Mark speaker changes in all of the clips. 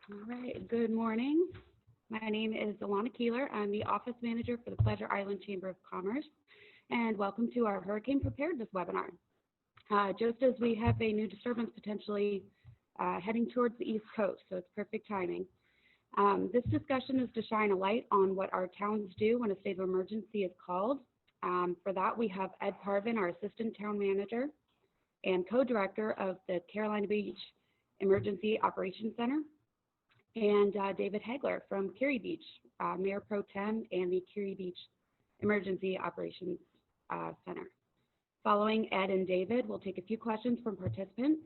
Speaker 1: All right, good morning. My name is Alana Keeler. I'm the office manager for the Pleasure Island Chamber of Commerce, and welcome to our Hurricane Preparedness webinar. Just as we have a new disturbance potentially heading towards the East Coast, so it's perfect timing. This discussion is to shine a light on what our towns do when a state of emergency is called. For that, we have Ed Parvin, our assistant town manager and co-director of the Carolina Beach Emergency Operations Center, and David Hagler from Curie Beach, Mayor Pro Tem and the Curie Beach Emergency Operations Center. Following Ed and David, we'll take a few questions from participants.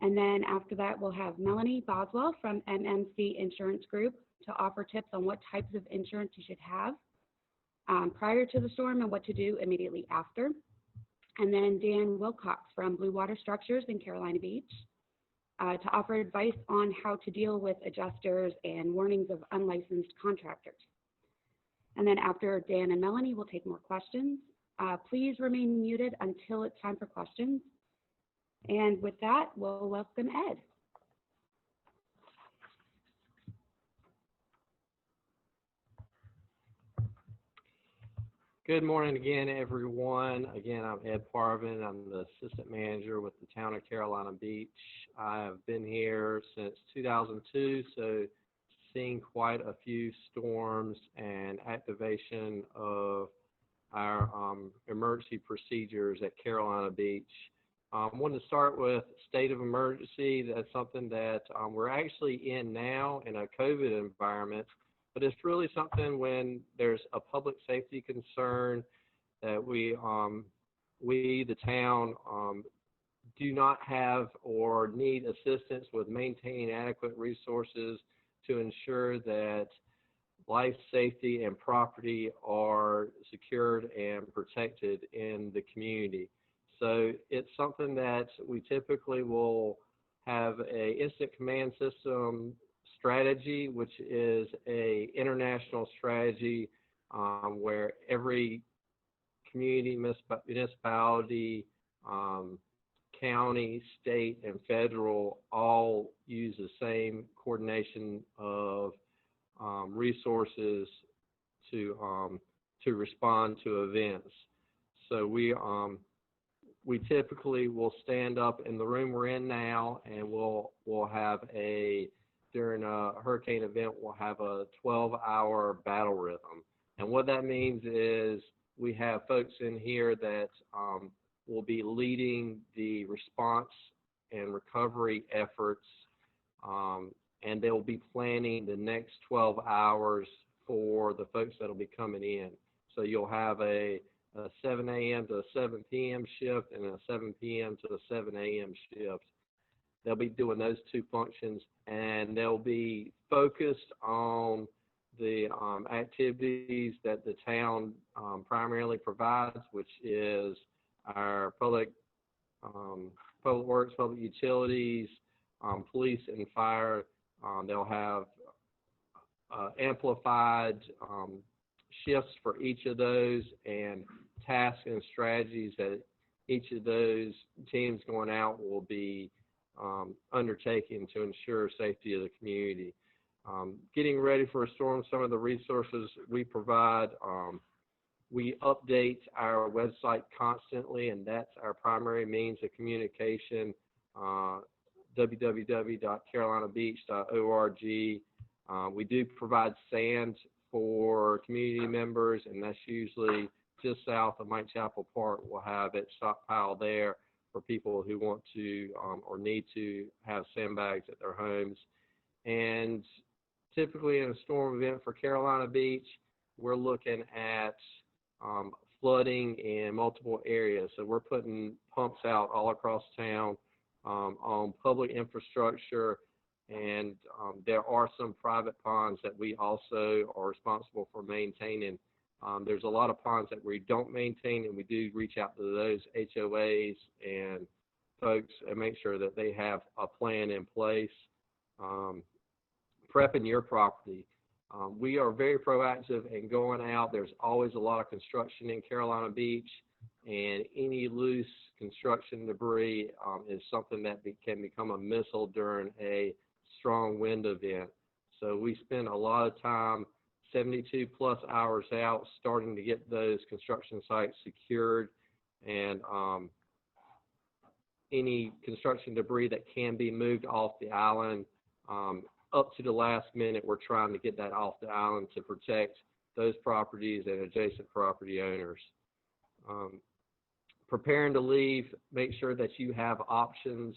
Speaker 1: And then after that, we'll have Melanie Boswell from MMC Insurance Group to offer tips on what types of insurance you should have prior to the storm and what to do immediately after. And then Dan Wilcox from Blue Water Structures in Carolina Beach to offer advice on how to deal with adjusters and warnings of unlicensed contractors. And then after Dan and Melanie, we'll take more questions. Please remain muted until it's time for questions. And with that, we'll welcome Ed.
Speaker 2: Good morning again, everyone. Again, I'm Ed Parvin. I'm the assistant manager with the town of Carolina Beach. I have been here since 2002, so seen quite a few storms and activation of our emergency procedures at Carolina Beach. I wanted to start with state of emergency. That's something that we're actually in now in a COVID environment. But it's really something when there's a public safety concern that we, the town, do not have or need assistance with maintaining adequate resources to ensure that life, safety, and property are secured and protected in the community. So it's something that we typically will have a instant command system strategy, which is a international strategy where every community, municipality, county, state, and federal all use the same coordination of resources to respond to events. So we typically will stand up in the room we're in now, and we'll have during a hurricane event, we'll have a 12-hour battle rhythm. And what that means is we have folks in here that will be leading the response and recovery efforts, and they'll be planning the next 12 hours for the folks that'll be coming in. So you'll have a 7 a.m. to a 7 p.m. shift and a 7 p.m. to a 7 a.m. shift. They'll be doing those two functions, and they'll be focused on the activities that the town primarily provides, which is our public works, public utilities, police and fire. They'll have amplified shifts for each of those and tasks and strategies that each of those teams going out will be undertaking to ensure safety of the community. Getting ready for a storm, some of the resources we provide, we update our website constantly, and that's our primary means of communication, www.carolinabeach.org. We do provide sand for community members, and that's usually just south of Mike Chapel Park. We'll have it stockpiled there for people who want to or need to have sandbags at their homes. And typically in a storm event for Carolina Beach, we're looking at flooding in multiple areas. So we're putting pumps out all across town on public infrastructure, and there are some private ponds that we also are responsible for maintaining. There's a lot of ponds that we don't maintain, and we do reach out to those HOAs and folks and make sure that they have a plan in place. Prepping your property. We are very proactive in going out. There's always a lot of construction in Carolina Beach, and any loose construction debris is something that can become a missile during a strong wind event. So we spend a lot of time, 72 plus hours out, starting to get those construction sites secured, and any construction debris that can be moved off the island. Up to the last minute, we're trying to get that off the island to protect those properties and adjacent property owners. Preparing to leave, make sure that you have options.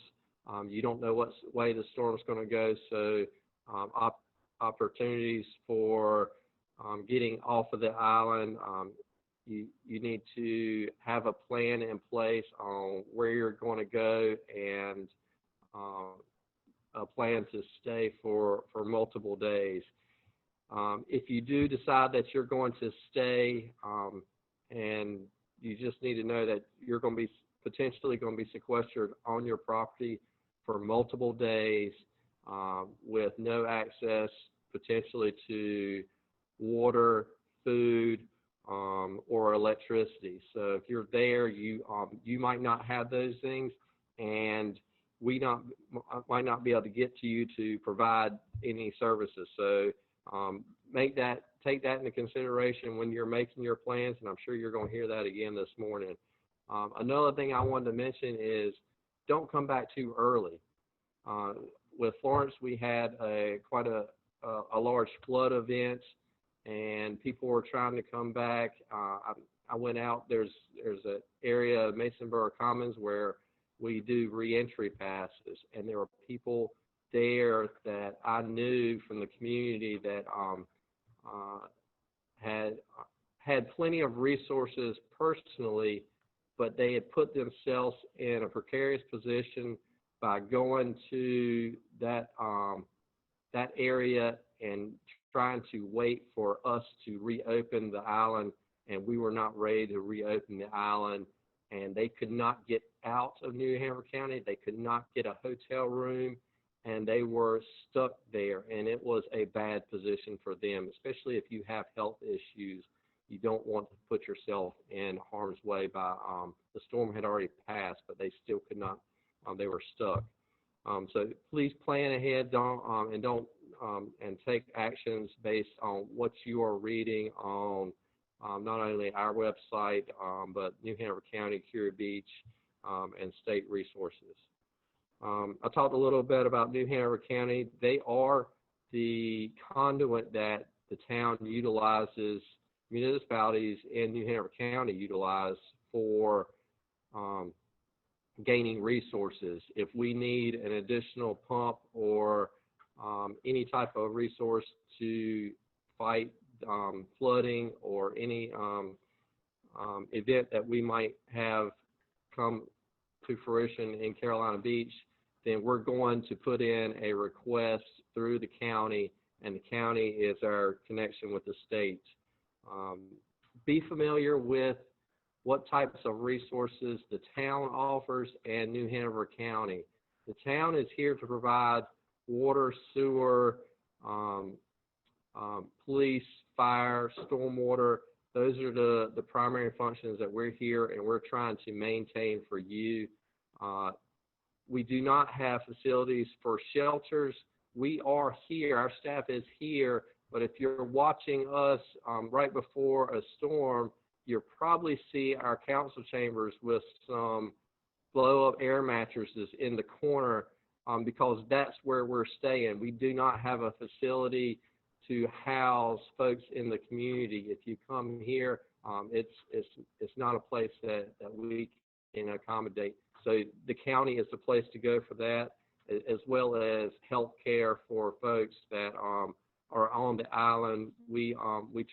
Speaker 2: You don't know what way the storm's going to go, so opportunities for getting off of the island. You need to have a plan in place on where you're going to go, and a plan to stay for multiple days. If you do decide that you're going to stay, and you just need to know that you're going to be potentially going to be sequestered on your property for multiple days, with no access potentially to water, food, or electricity. So if you're there, you might not have those things, and we might not be able to get to you to provide any services. So take that into consideration when you're making your plans, and I'm sure you're going to hear that again this morning. Another thing I wanted to mention is don't come back too early. With Florence, we had quite a large flood event, and people were trying to come back. I went out. There's an area of Masonboro Commons where we do reentry passes, and there were people there that I knew from the community that had plenty of resources personally, but they had put themselves in a precarious position by going to that area and trying to wait for us to reopen the island, and we were not ready to reopen the island, and they could not get out of New Hanover County. They could not get a hotel room, and they were stuck there, and it was a bad position for them, especially if you have health issues. You don't want to put yourself in harm's way by, the storm had already passed, but they still could not, they were stuck. So please plan ahead, and take actions based on what you are reading on not only our website, but New Hanover County, Curia Beach, and state resources. I talked a little bit about New Hanover County. They are the conduit that the town utilizes, municipalities in New Hanover County utilize for gaining resources. If we need an additional pump or any type of resource to fight flooding or any event that we might have come to fruition in Carolina Beach, then we're going to put in a request through the county, and the county is our connection with the state. Be familiar with what types of resources the town offers and New Hanover County. The town is here to provide water, sewer, police, fire, stormwater. Those are the primary functions that we're here and we're trying to maintain for you. We do not have facilities for shelters. We are here, our staff is here, but if you're watching us right before a storm, you'll probably see our council chambers with some blow-up air mattresses in the corner because that's where we're staying. We do not have a facility to house folks in the community. If you come here, it's not a place that we can accommodate. So the county is the place to go for that, as well as health care for folks that are on the island. We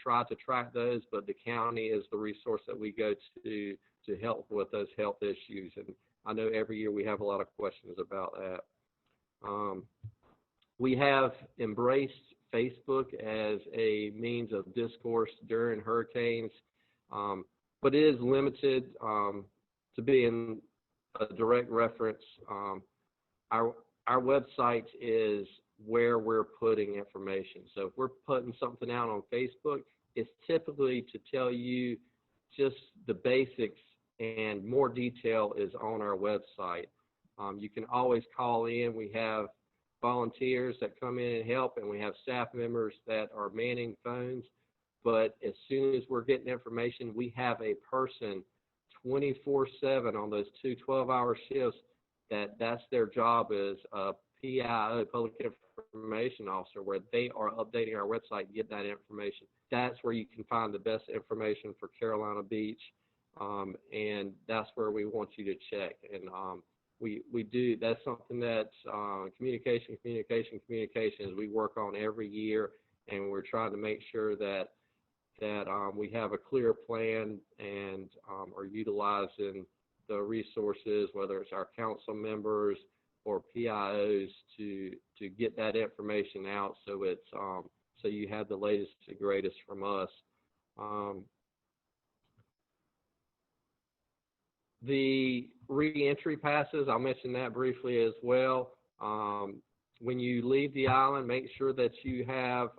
Speaker 2: try to track those, but the county is the resource that we go to help with those health issues. And I know every year we have a lot of questions about that. We have embraced Facebook as a means of discourse during hurricanes, but it is limited to being a direct reference. Our website is where we're putting information. So if we're putting something out on Facebook, it's typically to tell you just the basics, and more detail is on our website. You can always call in. We have volunteers that come in and help, and we have staff members that are manning phones. But as soon as we're getting information, we have a person 24/7 on those 2 12-hour shifts that's their job is a PIO, Public Information Officer, where they are updating our website and get that information. That's where you can find the best information for Carolina Beach, and that's where we want you to check. And we do, that's something that's communication, we work on every year, and we're trying to make sure that we have a clear plan and are utilizing the resources, whether it's our council members or PIOs, to get that information out, so it's so you have the latest and greatest from us. The re-entry passes, I'll mention that briefly as well. When you leave the island, make sure that you have,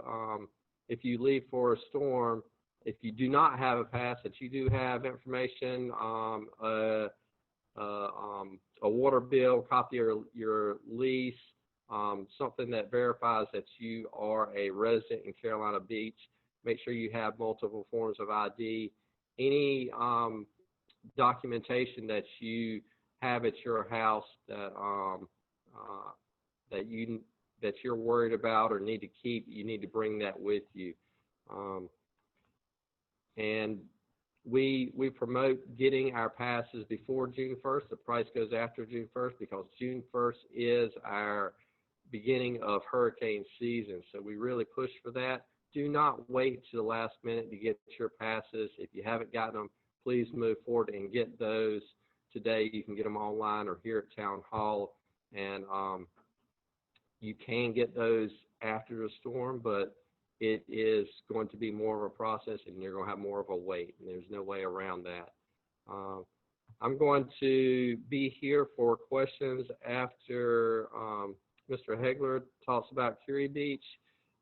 Speaker 2: if you leave for a storm, if you do not have a pass, that you do have information, a water bill, copy of your lease, something that verifies that you are a resident in Carolina Beach. Make sure you have multiple forms of ID. Any documentation that you have at your house that you're worried about or need to keep, you need to bring that with you. And we promote getting our passes before June 1st. The price goes after June 1st because June 1st is our beginning of hurricane season. So we really push for that. Do not wait to the last minute to get your passes. If you haven't gotten them, please move forward and get those today. You can get them online or here at Town Hall. And you can get those after the storm, but it is going to be more of a process, and you're going to have more of a wait, and there's no way around that. I'm going to be here for questions after Mr. Hegler talks about Curie Beach.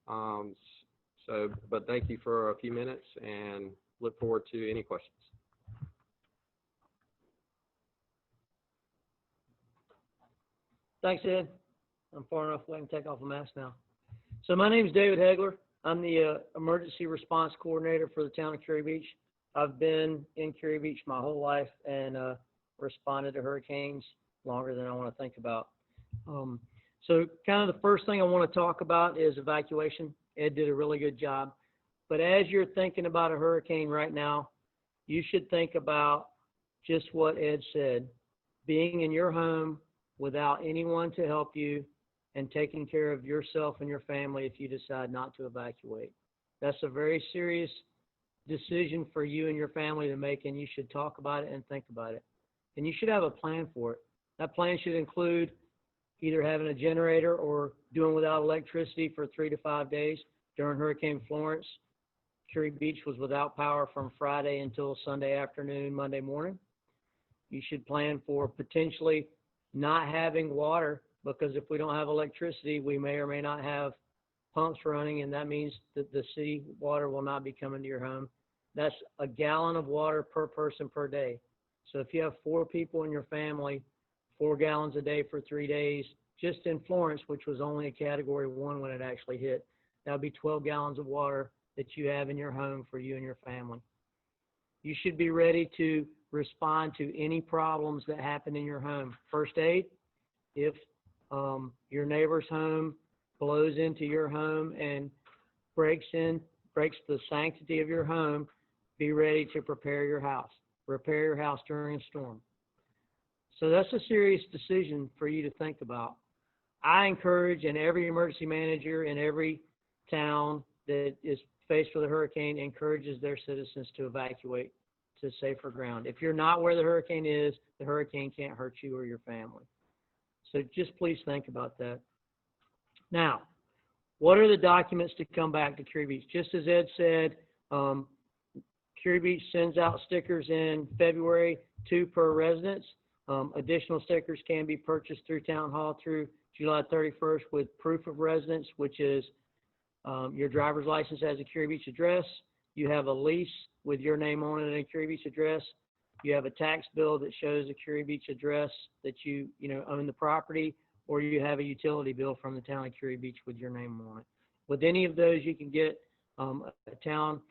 Speaker 2: But thank you for a few minutes, and look forward to any questions.
Speaker 3: Thanks, Ed. I'm far enough away and take off the mask now. So my name is David Hegler. I'm the Emergency Response Coordinator for the town of Curie Beach. I've been in Curie Beach my whole life and responded to hurricanes longer than I want to think about. So kind of the first thing I want to talk about is evacuation. Ed did a really good job. But as you're thinking about a hurricane right now, you should think about just what Ed said, being in your home without anyone to help you, and taking care of yourself and your family if you decide not to evacuate. That's a very serious decision for you and your family to make, and you should talk about it and think about it. And you should have a plan for it. That plan should include either having a generator or doing without electricity for 3 to 5 days. During Hurricane Florence, Curie Beach was without power from Friday until Sunday afternoon, Monday morning. You should plan for potentially not having water, because if we don't have electricity, we may or may not have pumps running, and that means that the city water will not be coming to your home. That's a gallon of water per person per day. So if you have 4 people in your family, 4 gallons a day for 3 days, just in Florence, which was only a Category 1 when it actually hit, that would be 12 gallons of water that you have in your home for you and your family. You should be ready to respond to any problems that happen in your home. First aid, if your neighbor's home blows into your home and breaks the sanctity of your home, be ready to prepare your house. Repair your house during a storm. So that's a serious decision for you to think about. I encourage, and every emergency manager in every town that is faced with a hurricane encourages their citizens to evacuate to safer ground. If you're not where the hurricane is, the hurricane can't hurt you or your family. So just please think about that. Now, what are the documents to come back to Curie Beach? Just as Ed said, Curie Beach sends out stickers in February, 2 per residence. Additional stickers can be purchased through Town Hall through July 31st with proof of residence, which is your driver's license has a Curie Beach address. You have a lease with your name on it and a Curie Beach address. You have a tax bill that shows a Curie Beach address that you own the property, or you have a utility bill from the town of Curie Beach with your name on it. With any of those, you can get a town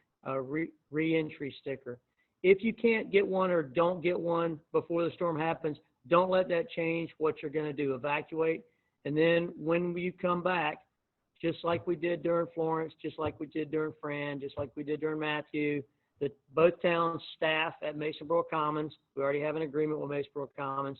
Speaker 3: re-entry sticker. If you can't get one or don't get one before the storm happens, don't let that change what you're going to do. Evacuate, and then when you come back, just like we did during Florence, just like we did during Fran, just like we did during Matthew, that both towns staff at Masonboro Commons, we already have an agreement with Masonboro Commons,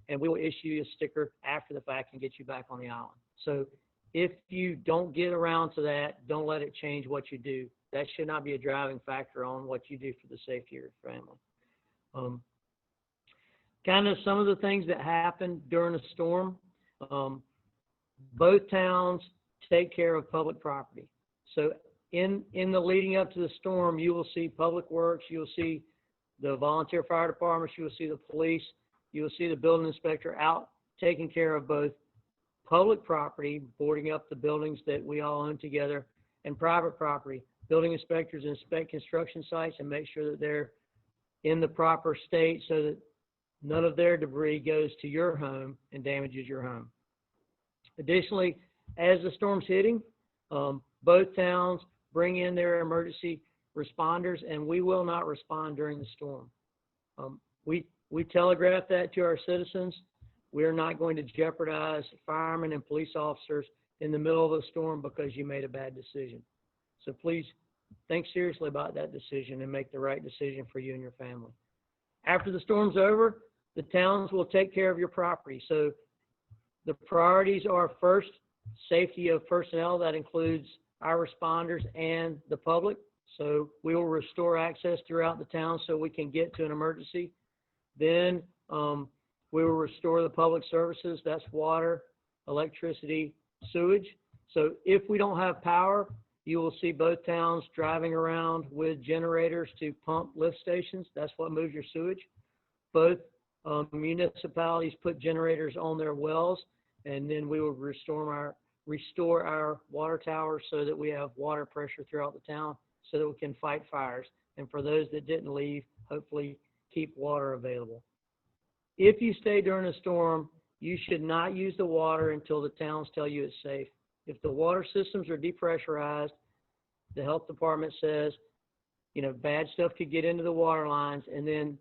Speaker 3: and we will issue you a sticker after the fact and get you back on the island. So if you don't get around to that, don't let it change what you do. That should not be a driving factor on what you do for the safety of your family. Kind of some of the things that happen during a storm. Both towns take care of public property. So in the leading up to the storm, you will see Public Works, you will see the volunteer fire departments, you will see the police, you will see the building inspector out taking care of both public property, boarding up the buildings that we all own together, and private property. Building inspectors inspect construction sites and make sure that they're in the proper state so that none of their debris goes to your home and damages your home. Additionally, as the storm's hitting, both towns bring in their emergency responders, and we will not respond during the storm. We telegraph that to our citizens. We are not going to jeopardize firemen and police officers in the middle of a storm because you made a bad decision. So please think seriously about that decision and make the right decision for you and your family. After the storm's over, the towns will take care of your property. So the priorities are first, safety of personnel. That includes our responders and the public. So we will restore access throughout the town so we can get to an emergency. Then we will restore the public services. That's water, electricity, sewage. So if we don't have power, you will see both towns driving around with generators to pump lift stations. That's what moves your sewage. Both municipalities put generators on their wells, and then we will restore our water towers so that we have water pressure throughout the town so that we can fight fires. And for those that didn't leave, hopefully keep water available. If you stay during a storm, you should not use the water until the towns tell you it's safe. If the water systems are depressurized, the health department says, bad stuff could get into the water lines, and then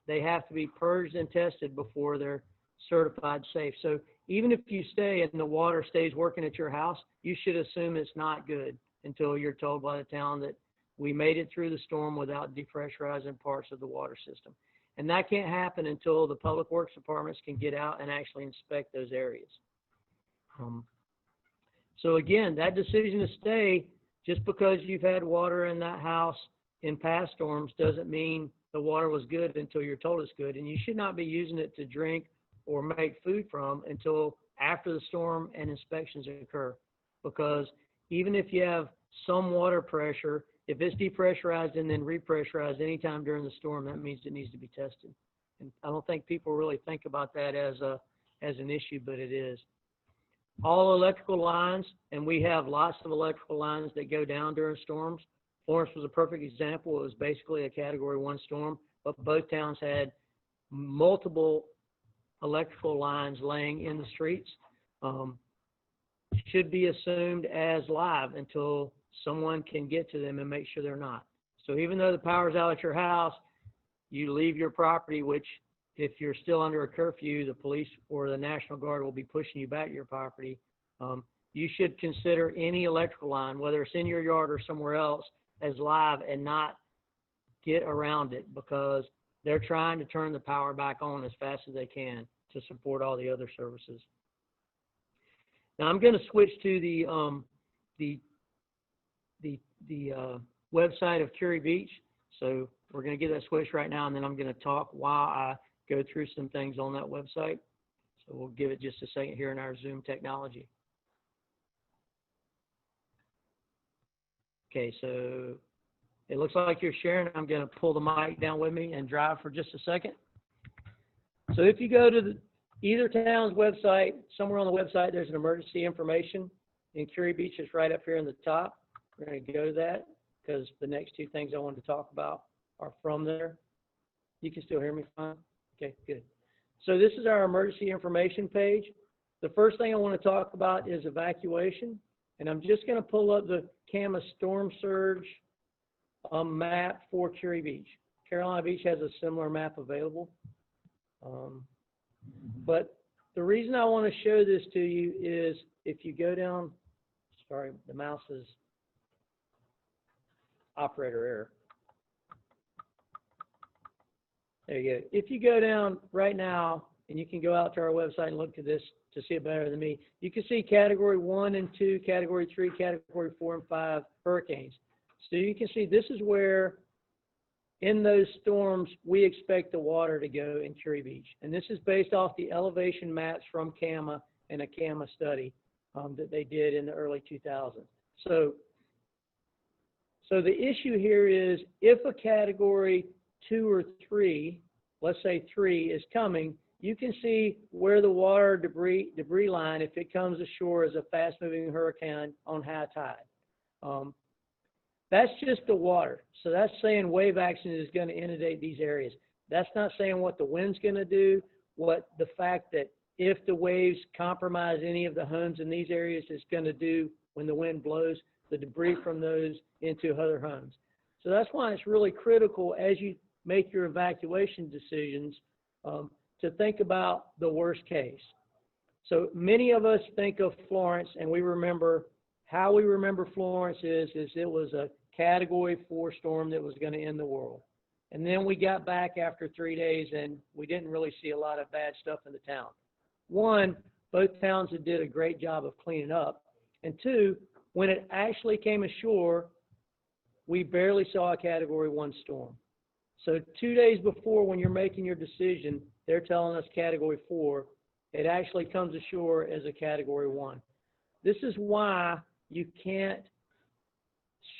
Speaker 3: they have to be purged and tested before they're certified safe. So even if you stay and the water stays working at your house, you should assume it's not good until you're told by the town that we made it through the storm without depressurizing parts of the water system. And that can't happen until the public works departments can get out and actually inspect those areas. So again, that decision to stay, just because you've had water in that house in past storms doesn't mean the water was good until you're told it's good. And you should not be using it to drink or make food from until after the storm and inspections occur. Because even if you have some water pressure, if it's depressurized and then repressurized anytime during the storm, that means it needs to be tested. And I don't think people really think about that as an issue, but it is. All electrical lines, and we have lots of electrical lines that go down during storms. Florence was a perfect example. It was basically a Category 1 storm, but both towns had multiple electrical lines laying in the streets. Should be assumed as live until someone can get to them and make sure they're not. So even though the power's out at your house, you leave your property, which if you're still under a curfew, the police or the National Guard will be pushing you back to your property. You should consider any electrical line, whether it's in your yard or somewhere else, as live and not get around it, because they're trying to turn the power back on as fast as they can to support all the other services. Now I'm going to switch to the website of Curie Beach. So we're going to get that switch right now, and then I'm going to talk while I go through some things on that website. So we'll give it just a second here in our Zoom technology. Okay, so it looks like you're sharing. I'm going to pull the mic down with me and drive for just a second. So if you go to either town's website, somewhere on the website, there's an emergency information. In Curie Beach, it's right up here in the top. We're going to go to that because the next two things I wanted to talk about are from there. You can still hear me fine? Okay, good. So this is our emergency information page. the first thing I want to talk about is evacuation. And I'm just going to pull up the CAMA storm surge map for Curie Beach. Carolina Beach has a similar map available. But the reason I want to show this to you is if you go down, sorry, the mouse is operator error. There you go. If you go down right now, and you can go out to our website and look at this to see it better than me, you can see Category 1 and 2, Category 3, Category 4 and 5 hurricanes. So you can see this is where, in those storms, we expect the water to go in Curie Beach. And this is based off the elevation maps from CAMA and a CAMA study that they did in the early 2000s. So the issue here is if a Category 2 or 3, let's say 3, is coming, you can see where the water debris line, if it comes ashore as a fast-moving hurricane on high tide. That's just the water. So that's saying wave action is going to inundate these areas. That's not saying what the wind's going to do, what the fact that if the waves compromise any of the homes in these areas is going to do when the wind blows the debris from those into other homes. So that's why it's really critical as you make your evacuation decisions to think about the worst case. So many of us think of Florence, and we remember how we remember Florence is it was a Category 4 storm that was going to end the world. And then we got back after 3 days and we didn't really see a lot of bad stuff in the town. One, both towns did a great job of cleaning up. And two, when it actually came ashore, we barely saw a Category 1 storm. So 2 days before, when you're making your decision, they're telling us Category 4. It actually comes ashore as a Category 1. This is why you can't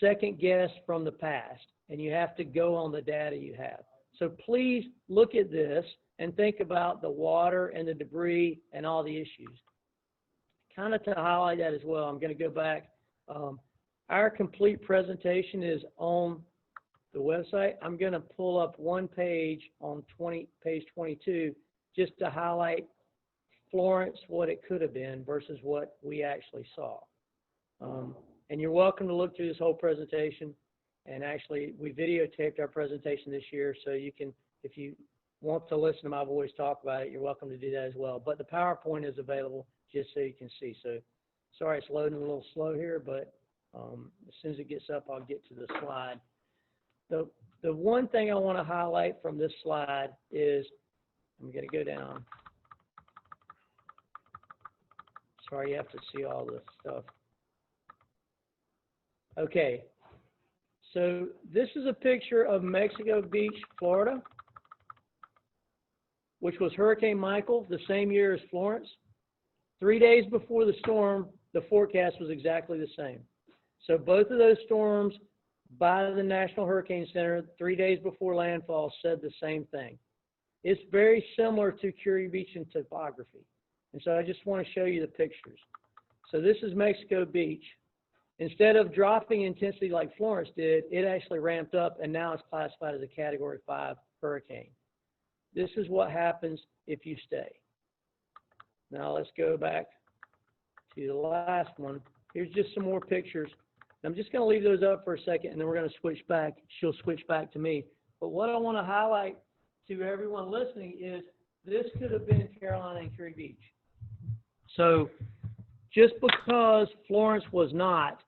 Speaker 3: second guess from the past, and you have to go on the data you have. So please look at this and think about the water and the debris and all the issues. Kind of to highlight that as well, I'm going to go back. Our complete presentation is on the website. I'm going to pull up one page on page 22 just to highlight Florence, what it could have been versus what we actually saw. And you're welcome to look through this whole presentation. And actually, we videotaped our presentation this year, so you can, if you want to listen to my voice talk about it, you're welcome to do that as well. But the PowerPoint is available just so you can see. So sorry it's loading a little slow here, but as soon as it gets up, I'll get to the slide. The one thing I want to highlight from this slide is, I'm going to go down. Sorry, you have to see all this stuff. Okay, so this is a picture of Mexico Beach, Florida, which was Hurricane Michael, the same year as Florence. 3 days before the storm, the forecast was exactly the same. So both of those storms by the National Hurricane Center 3 days before landfall said the same thing. It's very similar to Curie Beach in topography. And so I just want to show you the pictures. So this is Mexico Beach. Instead of dropping intensity like Florence did, it actually ramped up and now it's classified as a Category 5 hurricane. This is what happens if you stay. Now let's go back to the last one. Here's just some more pictures. I'm just going to leave those up for a second and then we're going to switch back. She'll switch back to me. But what I want to highlight to everyone listening is this could have been Carolina and Curie Beach. So just because Florence was not,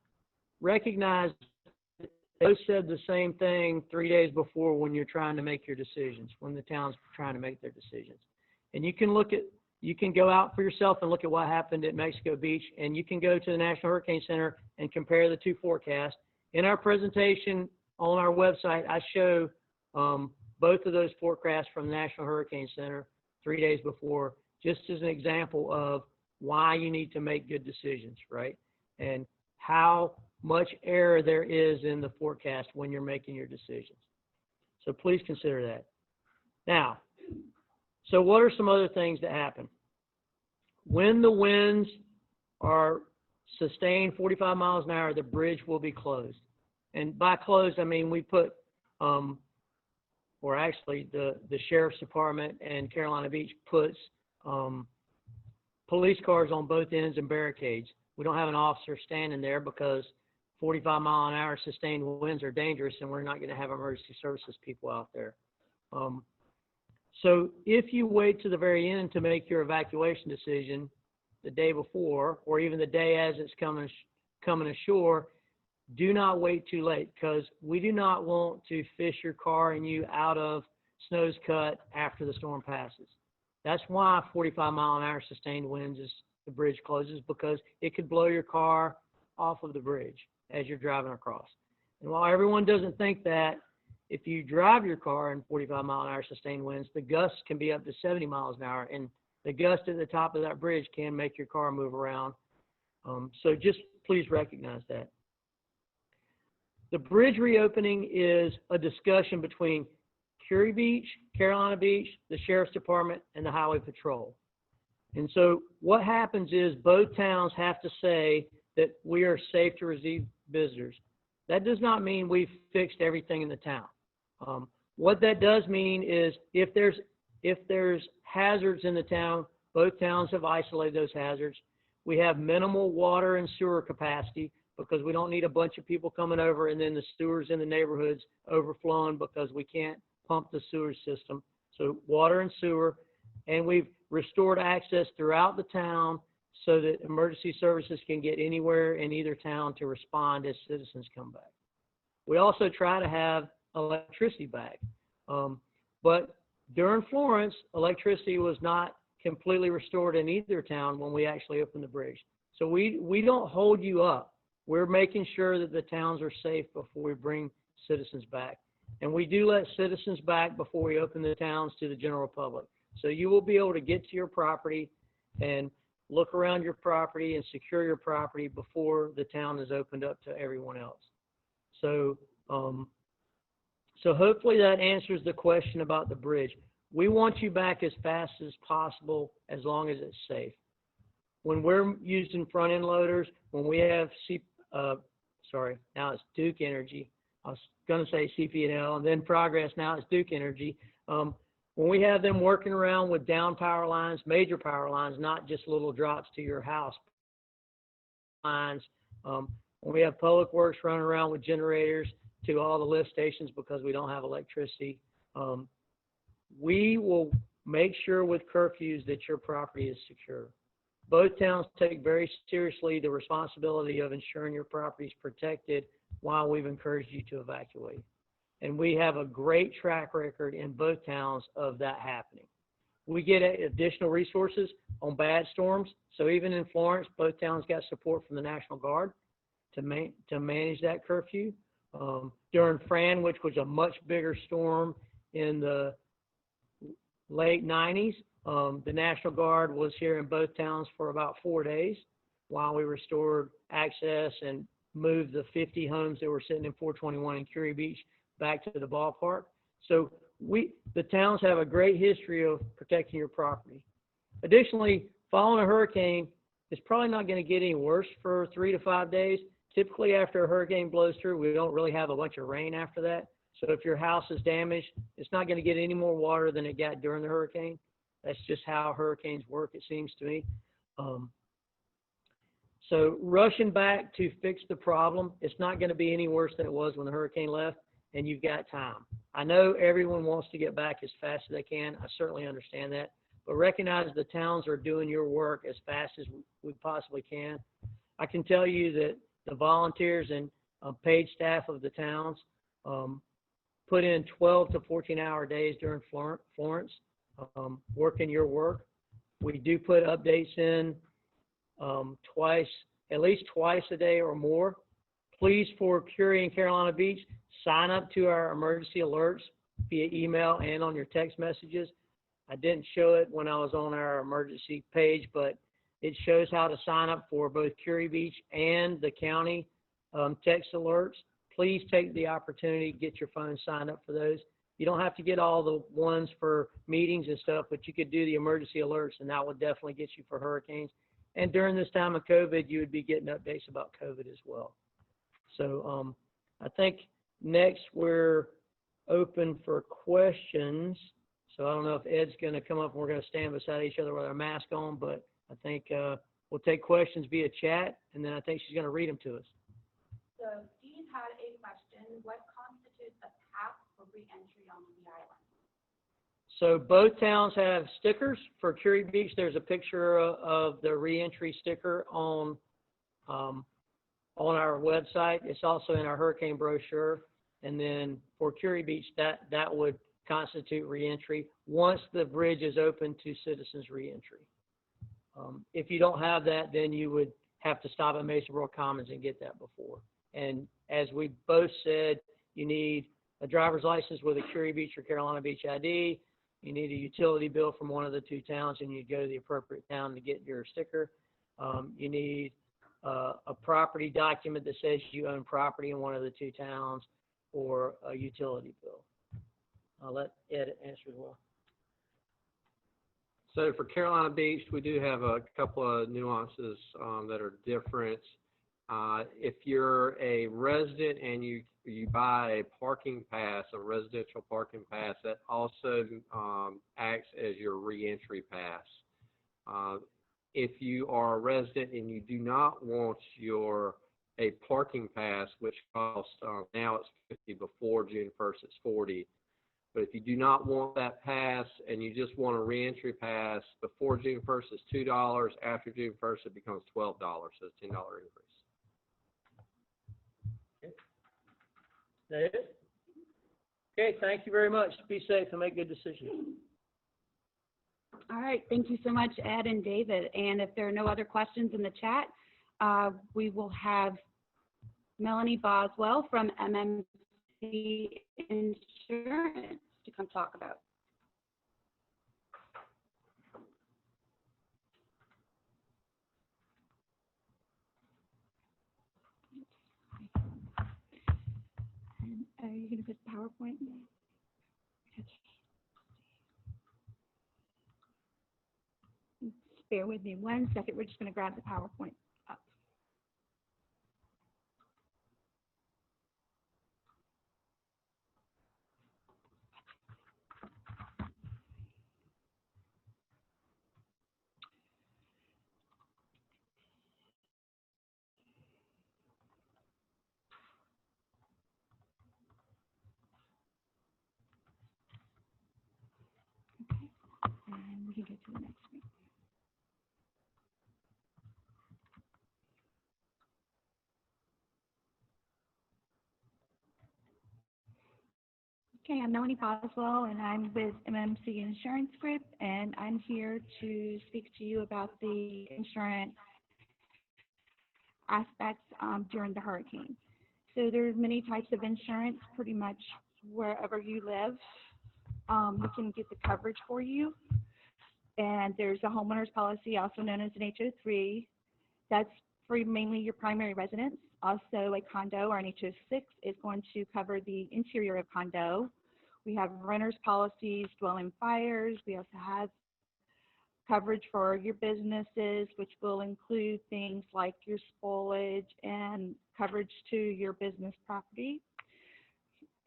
Speaker 3: recognize they said the same thing 3 days before when you're trying to make your decisions, when the town's trying to make their decisions. And you can look at, you can go out for yourself and look at what happened at Mexico Beach, and you can go to the National Hurricane Center and compare the two forecasts. In our presentation on our website, I show both of those forecasts from the National Hurricane Center 3 days before, just as an example of why you need to make good decisions, right? And how much error there is in the forecast when you're making your decisions. So please consider that. Now, so what are some other things that happen? When the winds are sustained 45 miles an hour, the bridge will be closed. And by closed, I mean we put, or actually the Sheriff's Department and Carolina Beach puts police cars on both ends and barricades. We don't have an officer standing there because 45-mile-an-hour sustained winds are dangerous, and we're not going to have emergency services people out there. So if you wait to the very end to make your evacuation decision the day before, or even the day as it's coming ashore, do not wait too late, because we do not want to fish your car and you out of Snow's Cut after the storm passes. That's why 45-mile-an-hour sustained winds is the bridge closes, because it could blow your car off of the bridge as you're driving across. And while everyone doesn't think that, if you drive your car in 45-mile-an-hour sustained winds, the gusts can be up to 70 miles an hour, and the gust at the top of that bridge can make your car move around. So just please recognize that. The bridge reopening is a discussion between Curie Beach, Carolina Beach, the Sheriff's Department, and the Highway Patrol. And so what happens is both towns have to say that we are safe to receive visitors. That does not mean we've fixed everything in the town. What that does mean is if there's hazards in the town, both towns have isolated those hazards. We have minimal water and sewer capacity, because we don't need a bunch of people coming over and then the sewers in the neighborhoods overflowing because we can't pump the sewer system. So water and sewer, and we've restored access throughout the town so that emergency services can get anywhere in either town to respond as citizens come back. We also try to have electricity back. But during Florence, electricity was not completely restored in either town when we actually opened the bridge. So we don't hold you up. We're making sure that the towns are safe before we bring citizens back. And we do let citizens back before we open the towns to the general public. So you will be able to get to your property and look around your property and secure your property before the town is opened up to everyone else. So, so hopefully that answers the question about the bridge. We want you back as fast as possible, as long as it's safe. When we're using front end loaders, when we have now it's Duke Energy. I was going to say CP&L and then Progress. Now it's Duke Energy. When we have them working around with down power lines, major power lines, not just little drops to your house lines. When we have Public Works running around with generators to all the lift stations because we don't have electricity, we will make sure with curfews that your property is secure. Both towns take very seriously the responsibility of ensuring your property is protected while we've encouraged you to evacuate. And we have a great track record in both towns of that happening. We get additional resources on bad storms. So even in Florence, both towns got support from the National Guard to manage that curfew. During Fran, which was a much bigger storm in the late 90s, the National Guard was here in both towns for about 4 days while we restored access and moved the 50 homes that were sitting in 421 in Curie Beach back to the ballpark. So the towns have a great history of protecting your property. Additionally, following a hurricane, it's probably not going to get any worse for 3 to 5 days. Typically, after a hurricane blows through, we don't really have a bunch of rain after that. So if your house is damaged, it's not going to get any more water than it got during the hurricane. That's just how hurricanes work, it seems to me. So rushing back to fix the problem, it's not going to be any worse than it was when the hurricane left, and you've got time. I know everyone wants to get back as fast as they can. I certainly understand that. But recognize the towns are doing your work as fast as we possibly can. I can tell you that the volunteers and paid staff of the towns put in 12 to 14-hour days during Florence, working your work. We do put updates in at least twice a day or more. Please, for Curie and Carolina Beach, sign up to our emergency alerts via email and on your text messages. I didn't show it when I was on our emergency page, but it shows how to sign up for both Curie Beach and the county text alerts. Please take the opportunity to get your phone signed up for those. You don't have to get all the ones for meetings and stuff, but you could do the emergency alerts, and that would definitely get you for hurricanes. And during this time of COVID, you would be getting updates about COVID as well. So I think next we're open for questions. So I don't know if Ed's going to come up and we're going to stand beside each other with our mask on, but I think we'll take questions via chat, and then I think she's going to read them to us.
Speaker 1: So Steve had a question. What constitutes a path for re-entry on the island?
Speaker 3: So both towns have stickers. For Curie Beach, there's a picture of the reentry sticker on our website. It's also in our hurricane brochure. And then for Curie Beach, that would constitute reentry once the bridge is open to citizens reentry. If you don't have that, then you would have to stop at Mesa World Commons and get that before. And as we both said, you need a driver's license with a Curie Beach or Carolina Beach ID. You need a utility bill from one of the two towns, and you go to the appropriate town to get your sticker. You need a property document that says you own property in one of the two towns, or a utility bill. I'll let Ed answer as well.
Speaker 2: So for Carolina Beach, we do have a couple of nuances that are different. If you're a resident and you buy a parking pass, a residential parking pass, that also acts as your reentry pass. If you are a resident and you do not want a parking pass, which costs now it's $50, before June 1st it's $40. But if you do not want that pass and you just want a reentry pass, before June 1st it's $2. After June 1st it becomes $12, so it's a $10 increase.
Speaker 3: Okay. Is that it? Okay, thank you very much. Be safe and make good decisions.
Speaker 1: All right, thank you so much, Ed and David. And if there are no other questions in the chat, we will have Melanie Boswell from MMC Insurance to come talk about. Are you going to put PowerPoint? Okay. Bear with me 1 second. We're just going to grab the PowerPoint up. Okay, and we can get to the next screen. Okay, I'm Melanie Boswell, and I'm with MMC Insurance Group, and I'm here to speak to you about the insurance aspects during the hurricane. So there's many types of insurance, pretty much wherever you live. We can get the coverage for you. And there's a homeowner's policy, also known as an HO3. That's for mainly your primary residence. Also, a condo or an HO6 is going to cover the interior of condo. We have renter's policies, dwelling fires. We also have coverage for your businesses, which will include things like your spoilage and coverage to your business property.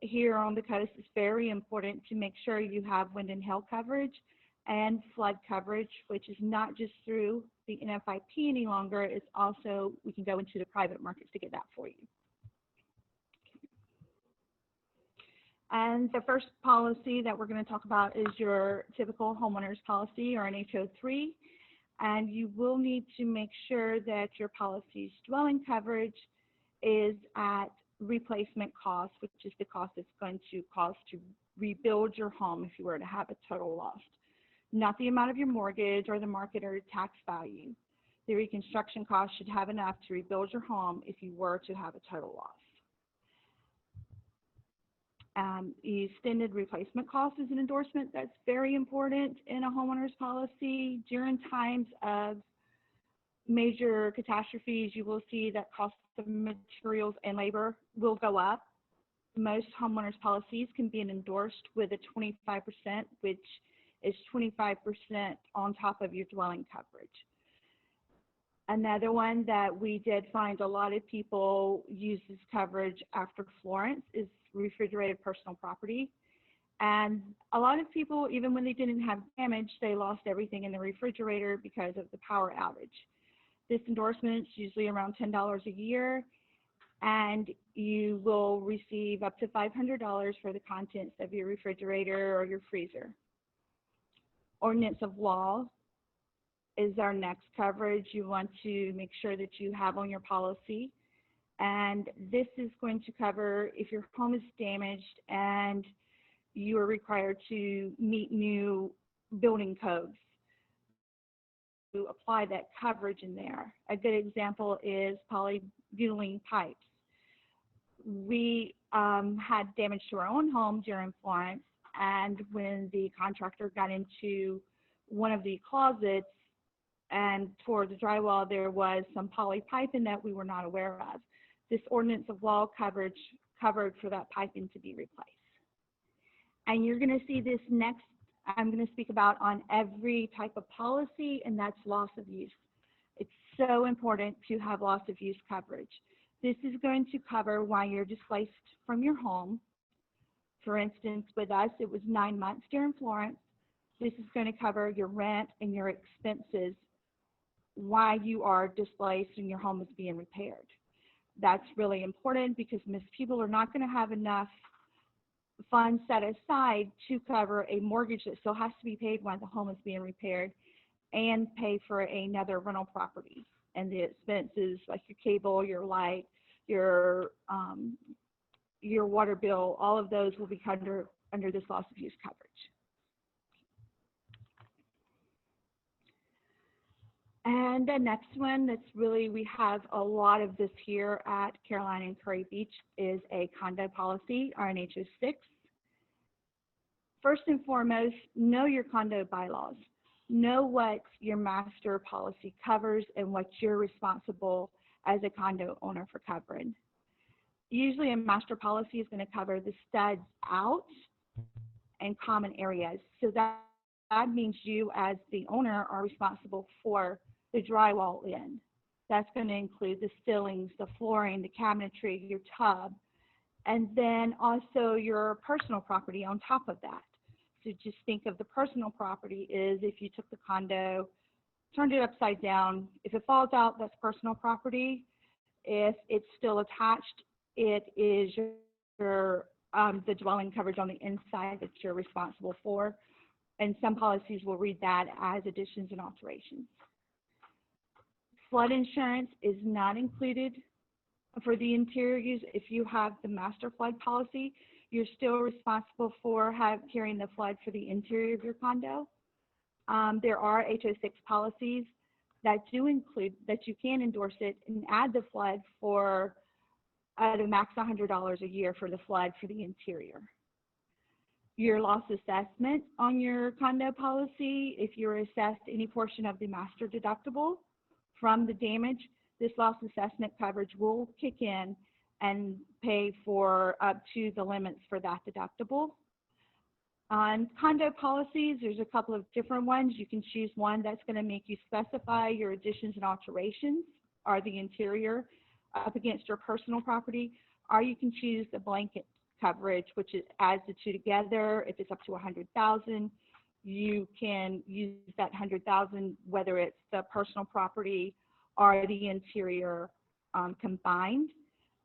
Speaker 1: Here on the coast, it's very important to make sure you have wind and hail coverage and flood coverage, which is not just through the NFIP any longer. It's also, we can go into the private markets to get that for you. And the first policy that we're going to talk about is your typical homeowner's policy, or an HO3. And you will need to make sure that your policy's dwelling coverage is at replacement cost, which is the cost it's going to cost to rebuild your home if you were to have a total loss. Not the amount of your mortgage or the market or tax value. The reconstruction cost should have enough to rebuild your home if you were to have a total loss. The extended replacement cost is an endorsement that's very important in a homeowner's policy. During times of major catastrophes, you will see that cost of materials and labor will go up. Most homeowners policies can be endorsed with a 25%, which is 25% on top of your dwelling coverage. Another one that we did find a lot of people use this coverage after Florence is refrigerated personal property.
Speaker 4: And a lot of people, even when they didn't have damage, they lost everything in the refrigerator because of the power outage. This endorsement is usually around $10 a year, and you will receive up to $500 for the contents of your refrigerator or your freezer. Ordinance of law is our next coverage you want to make sure that you have on your policy. And this is going to cover if your home is damaged and you are required to meet new building codes, to apply that coverage in there. A good example is polybutylene pipes. We had damage to our own home during Florence, and when the contractor got into one of the closets and tore the drywall, there was some poly piping that we were not aware of. This ordinance of law covered for that piping to be replaced. And you're going to see this next, I'm going to speak about on every type of policy, and that's loss of use. It's so important to have loss of use coverage. This is going to cover why you're displaced from your home. For instance, with us, it was 9 months during Florence. This is going to cover your rent and your expenses, why you are displaced and your home is being repaired. That's really important because most people are not going to have enough funds set aside to cover a mortgage that still has to be paid while the home is being repaired and pay for another rental property. And the expenses like your cable, your light, your water bill, all of those will be under this loss of use coverage. And the next one that's really, we have a lot of this here at Carolina and Curry Beach is a condo policy, RNHO 6. First and foremost, know your condo bylaws. Know what your master policy covers and what you're responsible as a condo owner for covering. Usually a master policy is going to cover the studs out and common areas. So that means you as the owner are responsible for the drywall in. That's going to include the ceilings, the flooring, the cabinetry, your tub, and then also your personal property on top of that. So just think of the personal property is if you took the condo, turned it upside down, if it falls out, that's personal property. If it's still attached, it is your the dwelling coverage on the inside that you're responsible for. And some policies will read that as additions and alterations. Flood insurance is not included for the interior use. If you have the master flood policy, you're still responsible for carrying the flood for the interior of your condo. There are HO6 policies that do include that you can endorse it and add the flood for at a max $100 a year for the flood for the interior. Your loss assessment on your condo policy, if you're assessed any portion of the master deductible from the damage, this loss assessment coverage will kick in and pay for up to the limits for that deductible. On condo policies, there's a couple of different ones. You can choose one that's going to make you specify your additions and alterations or the interior up against your personal property, or you can choose the blanket coverage, which is adds the two together. If it's up to $100,000, you can use that $100,000, whether it's the personal property or the interior combined.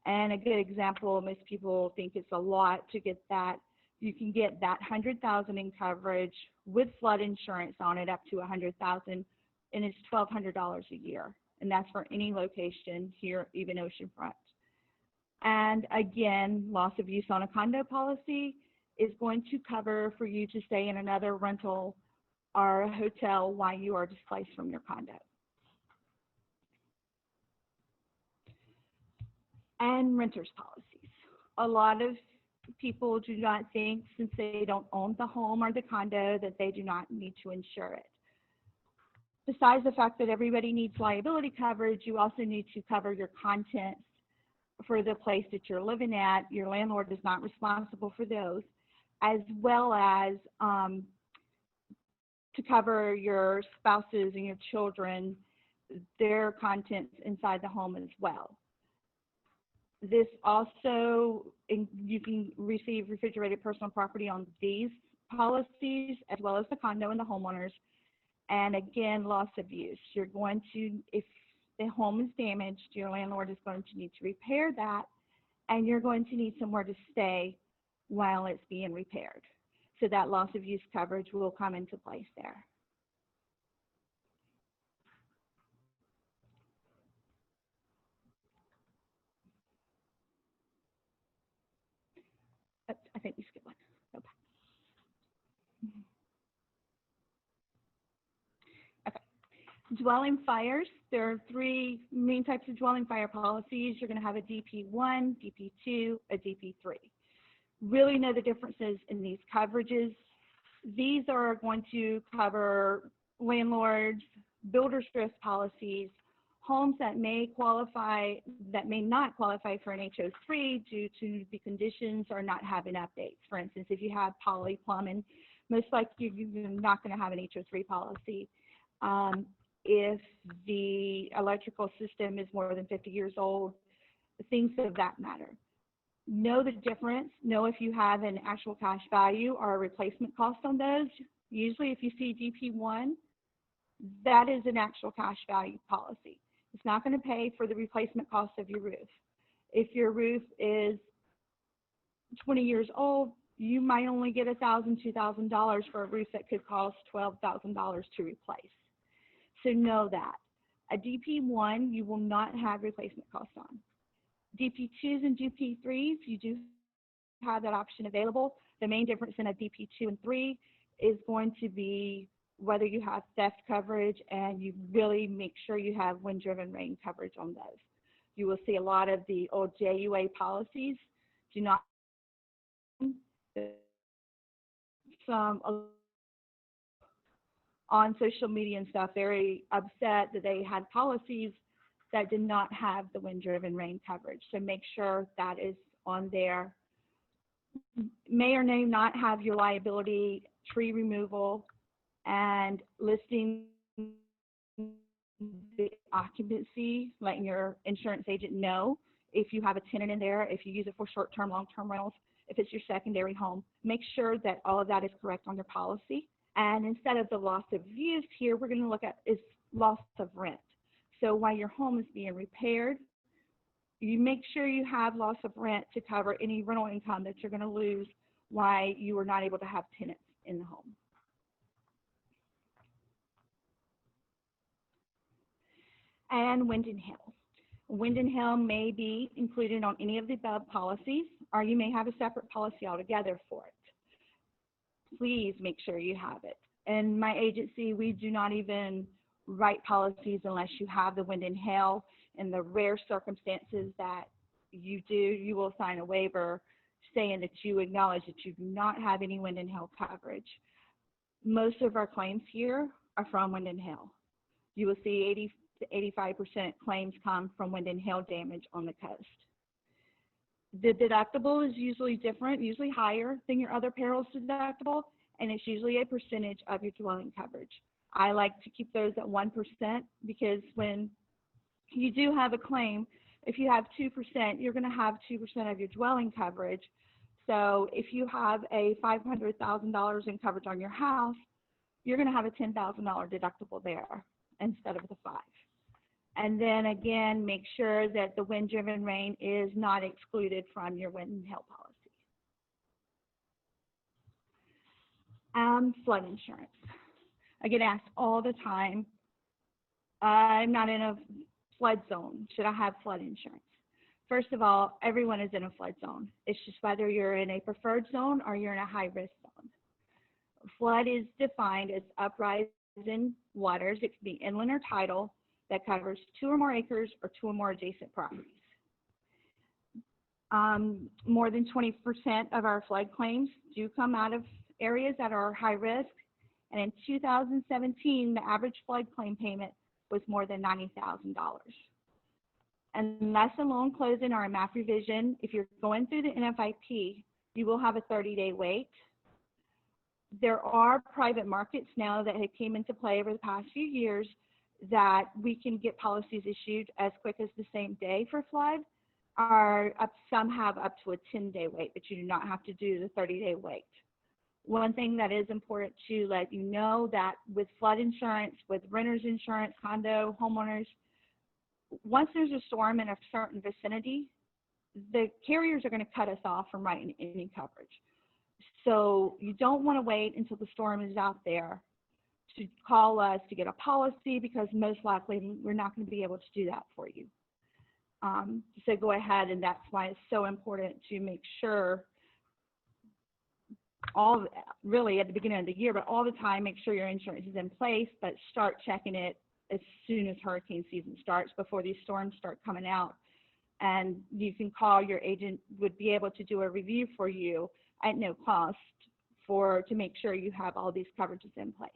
Speaker 4: And a good example, most people think it's a lot to get that. You can get that $100,000 in coverage with flood insurance on it up to $100,000, and it's $1,200 a year. And that's for any location here, even oceanfront. And again, loss of use on a condo policy is going to cover for you to stay in another rental or a hotel while you are displaced from your condo. And renters policies. A lot of people do not think, since they don't own the home or the condo, that they do not need to insure it. Besides the fact that everybody needs liability coverage, you also need to cover your contents for the place that you're living at. Your landlord is not responsible for those, as well as to cover your spouses and your children, their contents inside the home as well. This also, you can receive refrigerated personal property on these policies, as well as the condo and the homeowners. And again, loss of use. You're going to, if the home is damaged, your landlord is going to need to repair that, and you're going to need somewhere to stay while it's being repaired. So that loss of use coverage will come into place there. I think we skipped one. Go back. Okay. Dwelling fires, there are three main types of dwelling fire policies. You're going to have a DP1, DP2, a DP3. Really know the differences in these coverages. These are going to cover landlords, builders risk policies, homes that may qualify, that may not qualify for an HO3 due to the conditions or not having updates. For instance, if you have poly plumbing, most likely you're not going to have an HO3 policy. If the electrical system is more than 50 years old, things of that matter. Know the difference. Know if you have an actual cash value or a replacement cost on those. Usually if you see DP1, that is an actual cash value policy. It's not going to pay for the replacement cost of your roof. If your roof is 20 years old, you might only get $1,000, $2,000 for a roof that could cost $12,000 to replace. So know that. A DP1, you will not have replacement costs on. DP2s and DP3s, you do have that option available. The main difference in a DP2 and 3 is going to be whether you have theft coverage, and you really make sure you have wind-driven rain coverage on those. You will see a lot of the old JUA policies do not. Some on social media and stuff very upset that they had policies that did not have the wind-driven rain coverage. So make sure that is on there. May or may not have your liability, tree removal, and listing the occupancy, letting your insurance agent know if you have a tenant in there, if you use it for short-term, long-term rentals, if it's your secondary home. Make sure that all of that is correct on your policy. And instead of the loss of use here, we're going to look at is loss of rent. So while your home is being repaired, you make sure you have loss of rent to cover any rental income that you're going to lose while you are not able to have tenants in the home. And wind and hail. Wind and hail may be included on any of the above policies, or you may have a separate policy altogether for it. Please make sure you have it. In my agency, we do not even write policies unless you have the wind and hail. In the rare circumstances that you do, you will sign a waiver saying that you acknowledge that you do not have any wind and hail coverage. Most of our claims here are from wind and hail. You will see 80 to 85% claims come from wind and hail damage on the coast. The deductible is usually different, usually higher than your other perils deductible, and it's usually a percentage of your dwelling coverage. I like to keep those at 1% because when you do have a claim, if you have 2%, you're going to have 2% of your dwelling coverage. So if you have a $500,000 in coverage on your house, you're going to have a $10,000 deductible there instead of the 5. And then again, make sure that the wind-driven rain is not excluded from your wind and hail policy. Flood insurance. I get asked all the time, I'm not in a flood zone. Should I have flood insurance? First of all, everyone is in a flood zone. It's just whether you're in a preferred zone or you're in a high-risk zone. Flood is defined as uprising waters. It can be inland or tidal that covers 2 or more acres or 2 or more adjacent properties. More than 20% of our flood claims do come out of areas that are high risk. And in 2017, the average flood claim payment was more than $90,000. Unless a loan closing or a MAP revision, if you're going through the NFIP, you will have a 30-day wait. There are private markets now that have came into play over the past few years that we can get policies issued as quick as the same day for flood. some have up to a 10-day wait, but you do not have to do the 30-day wait. One thing that is important to let you know that with flood insurance, with renter's insurance, condo, homeowners, once there's a storm in a certain vicinity, the carriers are going to cut us off from writing any coverage. So you don't want to wait until the storm is out there to call us to get a policy, because most likely we're not going to be able to do that for you. So go ahead, and that's why it's so important to make sure really at the beginning of the year, but all the time, make sure your insurance is in place, but start checking it as soon as hurricane season starts, before these storms start coming out. And you can call your agent, would be able to do a review for you at no cost to make sure you have all these coverages in place.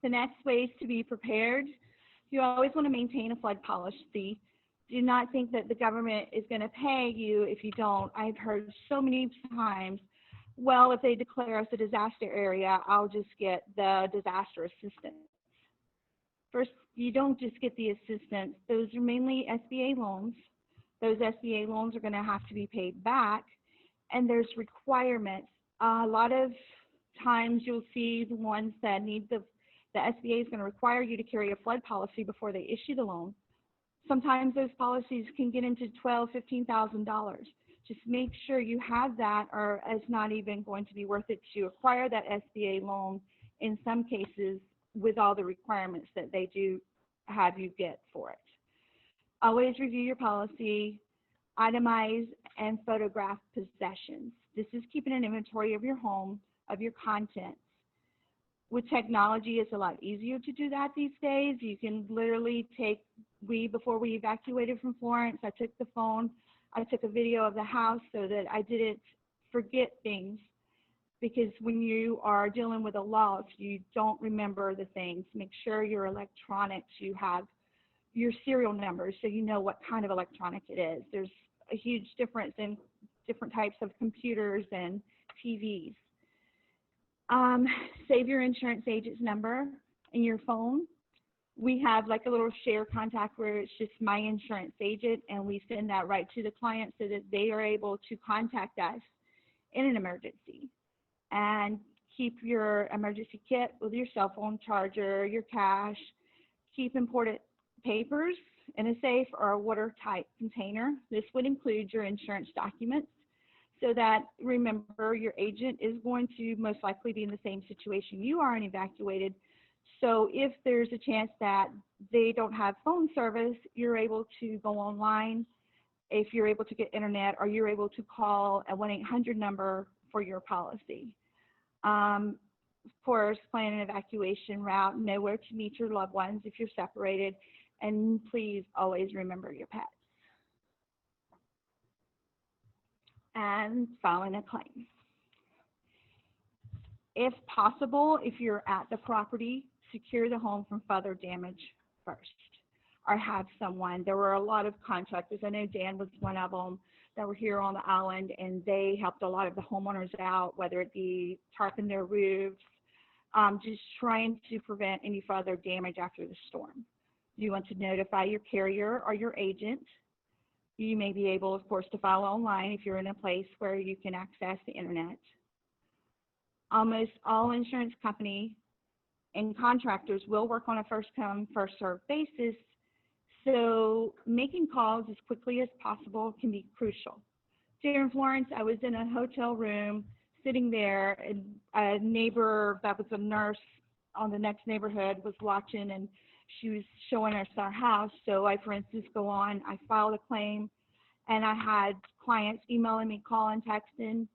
Speaker 4: The next way is to be prepared. You always want to maintain a flood policy. Do not think that the government is going to pay you if you don't. I've heard so many times, well, if they declare us a disaster area, I'll just get the disaster assistance. First, you don't just get the assistance. Those are mainly SBA loans. Those SBA loans are going to have to be paid back, and there's requirements. A lot of times you'll see the ones that need the SBA is going to require you to carry a flood policy before they issue the loan. Sometimes those policies can get into $12,000, $15,000. Just make sure you have that, or it's not even going to be worth it to acquire that SBA loan in some cases, with all the requirements that they do have you get for it. Always review your policy, itemize and photograph possessions. This is keeping an inventory of your home, of your contents. With technology, it's a lot easier to do that these days. You can literally before we evacuated from Florence, I took the phone, I took a video of the house so that I didn't forget things, because when you are dealing with a loss, you don't remember the things. Make sure your electronics, you have your serial numbers so you know what kind of electronic it is. There's a huge difference in different types of computers and TVs. Save your insurance agent's number in your phone. We have like a little share contact where it's just my insurance agent, and we send that right to the client so that they are able to contact us in an emergency. And keep your emergency kit with your cell phone charger, your cash. Keep important papers in a safe or a watertight container. This would include your insurance documents, so that, remember, your agent is going to most likely be in the same situation you are and evacuated. So if there's a chance that they don't have phone service, you're able to go online, if you're able to get internet, or you're able to call a 1-800 number for your policy. Of course, plan an evacuation route, know where to meet your loved ones if you're separated, and please always remember your pets. And filing a claim. If possible, if you're at the property, secure the home from further damage first, or have someone. There were a lot of contractors. I know Dan was one of them that were here on the island, and they helped a lot of the homeowners out, whether it be tarping their roofs, just trying to prevent any further damage after the storm. You want to notify your carrier or your agent. You may be able, of course, to file online if you're in a place where you can access the internet. Almost all insurance companies and contractors will work on a first-come, first-served basis, so making calls as quickly as possible can be crucial. Here in Florence, I was in a hotel room sitting there, and a neighbor that was a nurse on the next neighborhood was watching, and she was showing us our house. So I, for instance, go on, I filed a claim, and I had clients emailing me, calling, texting.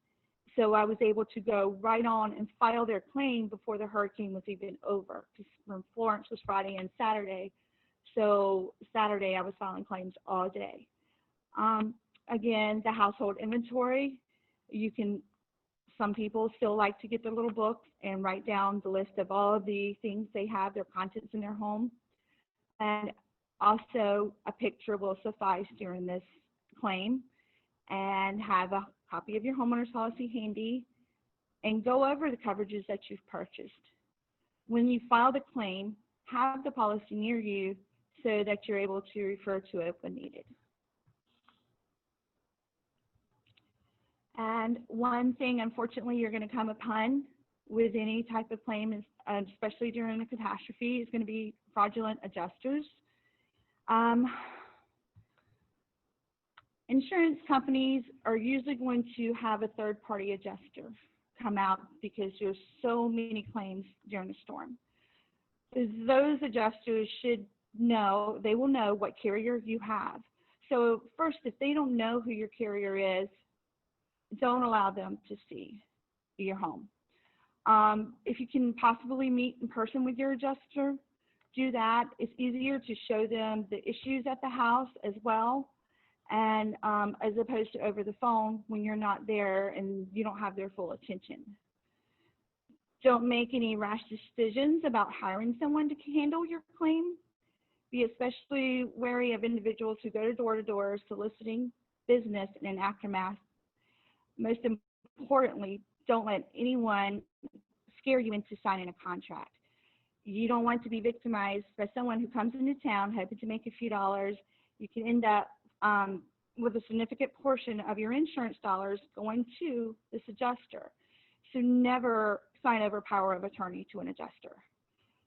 Speaker 4: So I was able to go right on and file their claim before the hurricane was even over, because from Florence was Friday and Saturday. So Saturday I was filing claims all day. Again, the household inventory, some people still like to get their little books and write down the list of all of the things they have, their contents in their home. And also a picture will suffice during this claim, and have a copy of your homeowner's policy handy, and go over the coverages that you've purchased. When you file the claim, have the policy near you so that you're able to refer to it when needed. And one thing, unfortunately, you're going to come upon with any type of claim, is, especially during a catastrophe, is going to be fraudulent adjusters. Insurance companies are usually going to have a third-party adjuster come out because there's so many claims during a storm. Those adjusters should know, they will know what carrier you have. So first, if they don't know who your carrier is, don't allow them to see your home. If you can possibly meet in person with your adjuster, do that. It's easier to show them the issues at the house as well, and as opposed to over the phone when you're not there and you don't have their full attention. Don't make any rash decisions about hiring someone to handle your claim. Be especially wary of individuals who go door to door soliciting business in an aftermath. Most importantly, don't let anyone scare you into signing a contract. You don't want to be victimized by someone who comes into town hoping to make a few dollars. You can end up with a significant portion of your insurance dollars going to this adjuster. So never sign over power of attorney to an adjuster.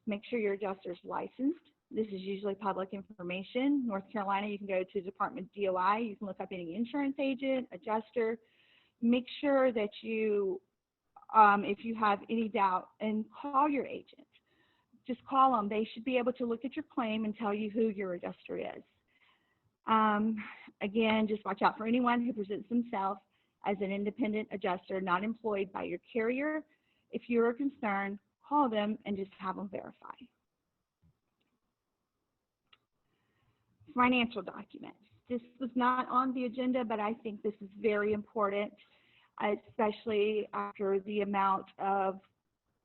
Speaker 4: Make sure your adjuster is licensed. This is usually public information. North Carolina, you can go to Department DOI. You can look up any insurance agent, adjuster. Make sure that you, if you have any doubt, and call your agent. Just call them. They should be able to look at your claim and tell you who your adjuster is. Again, just watch out for anyone who presents themselves as an independent adjuster, not employed by your carrier. If you're concerned, call them and just have them verify. Financial documents. This was not on the agenda, but I think this is very important, especially after the amount of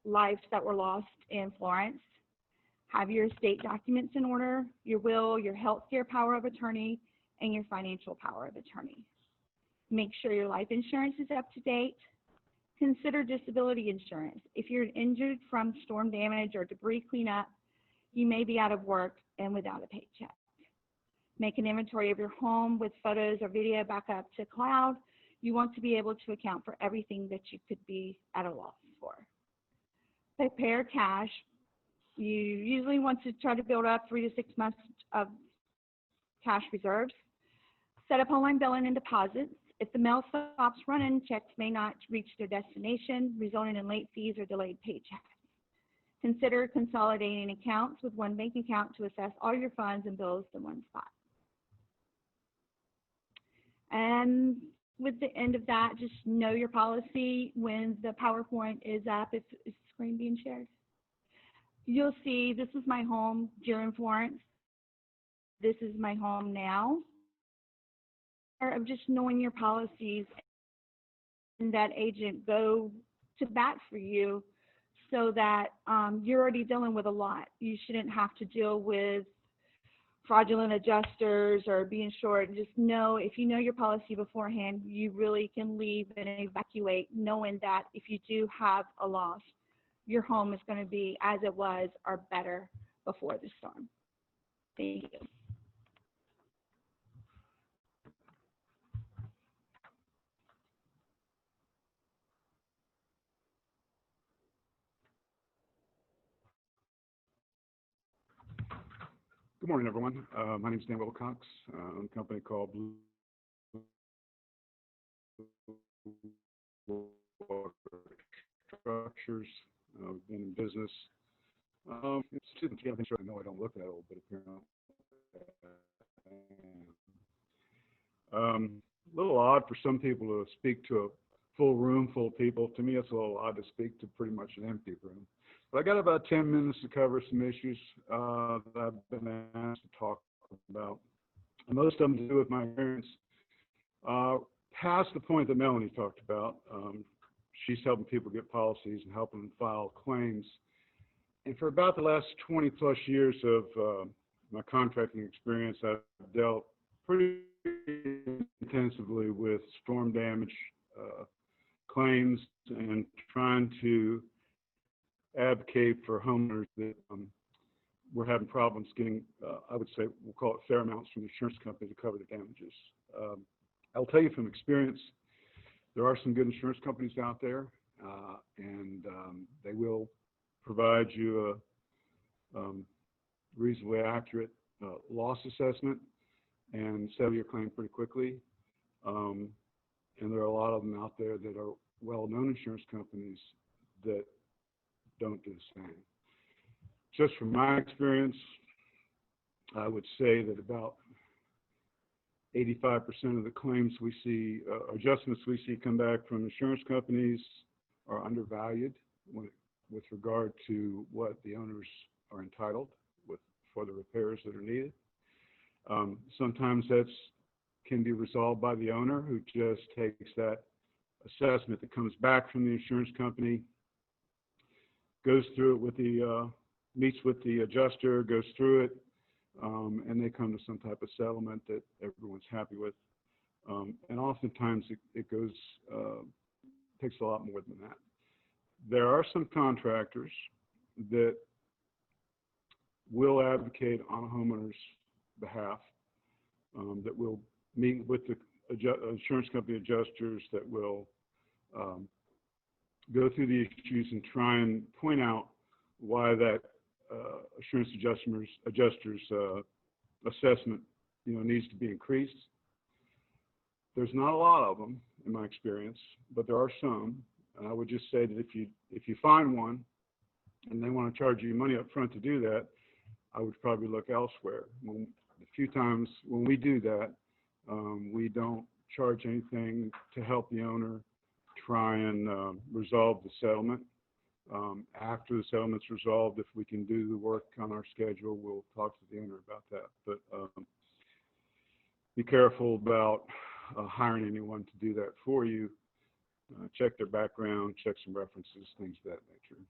Speaker 4: lives that were lost in Florence. Have your estate documents in order, your will, your health care power of attorney, and your financial power of attorney. Make sure your life insurance is up to date. Consider disability insurance. If you're injured from storm damage or debris cleanup, you may be out of work and without a paycheck. Make an inventory of your home with photos or video backup to cloud. You want to be able to account for everything that you could be at a loss for. Prepare cash. You usually want to try to build up 3 to 6 months of cash reserves. Set up online billing and deposits. If the mail stops running, checks may not reach their destination, resulting in late fees or delayed paychecks. Consider consolidating accounts with one bank account to assess all your funds and bills in one spot. And with the end of that, just know your policy when the PowerPoint is up, if the screen being shared. You'll see this is my home during Florence. This is my home now. Of just knowing your policies and that agent go to bat for you so that you're already dealing with a lot. You shouldn't have to deal with fraudulent adjusters or being short. Just know, if you know your policy beforehand, you really can leave and evacuate knowing that if you do have a loss, your home is going to be as it was or better before the storm. Thank you.
Speaker 5: Good morning, everyone. My name is Dan Wilcox. I own a company called Blue Water Structures. I've been in business. It's too sure I know I don't look that old, but apparently I am. A little odd for some people to speak to a full room full of people. To me, it's a little odd to speak to pretty much an empty room. But I got about 10 minutes to cover some issues that I've been asked to talk about. And most of them to do with my experience. Past the point that Melanie talked about, she's helping people get policies and helping them file claims. And for about the last 20 plus years of my contracting experience, I've dealt pretty intensively with storm damage claims and trying to advocate for homeowners that we're having problems getting, I would say, we'll call it fair amounts from the insurance company to cover the damages. I'll tell you from experience, there are some good insurance companies out there, and they will provide you a reasonably accurate loss assessment and settle your claim pretty quickly. And there are a lot of them out there that are well-known insurance companies that don't do the same. Just from my experience, I would say that about 85% of the claims we see, adjustments we see come back from insurance companies are undervalued with regard to what the owners are entitled for the repairs that are needed. Sometimes that can be resolved by the owner, who just takes that assessment that comes back from the insurance company, goes through it with the, meets with the adjuster, goes through it, and they come to some type of settlement that everyone's happy with. And oftentimes it goes, takes a lot more than that. There are some contractors that will advocate on a homeowner's behalf, that will meet with the insurance company adjusters, that will go through the issues and try and point out why that insurance adjuster's assessment, needs to be increased. There's not a lot of them in my experience, but there are some. And I would just say that if you find one and they want to charge you money up front to do that, I would probably look elsewhere. The few times when we do that, we don't charge anything to help the owner try and resolve the settlement. After the settlement's resolved, if we can do the work on our schedule, we'll talk to the owner about that. But be careful about hiring anyone to do that for you. Check their background, check some references, things of that nature.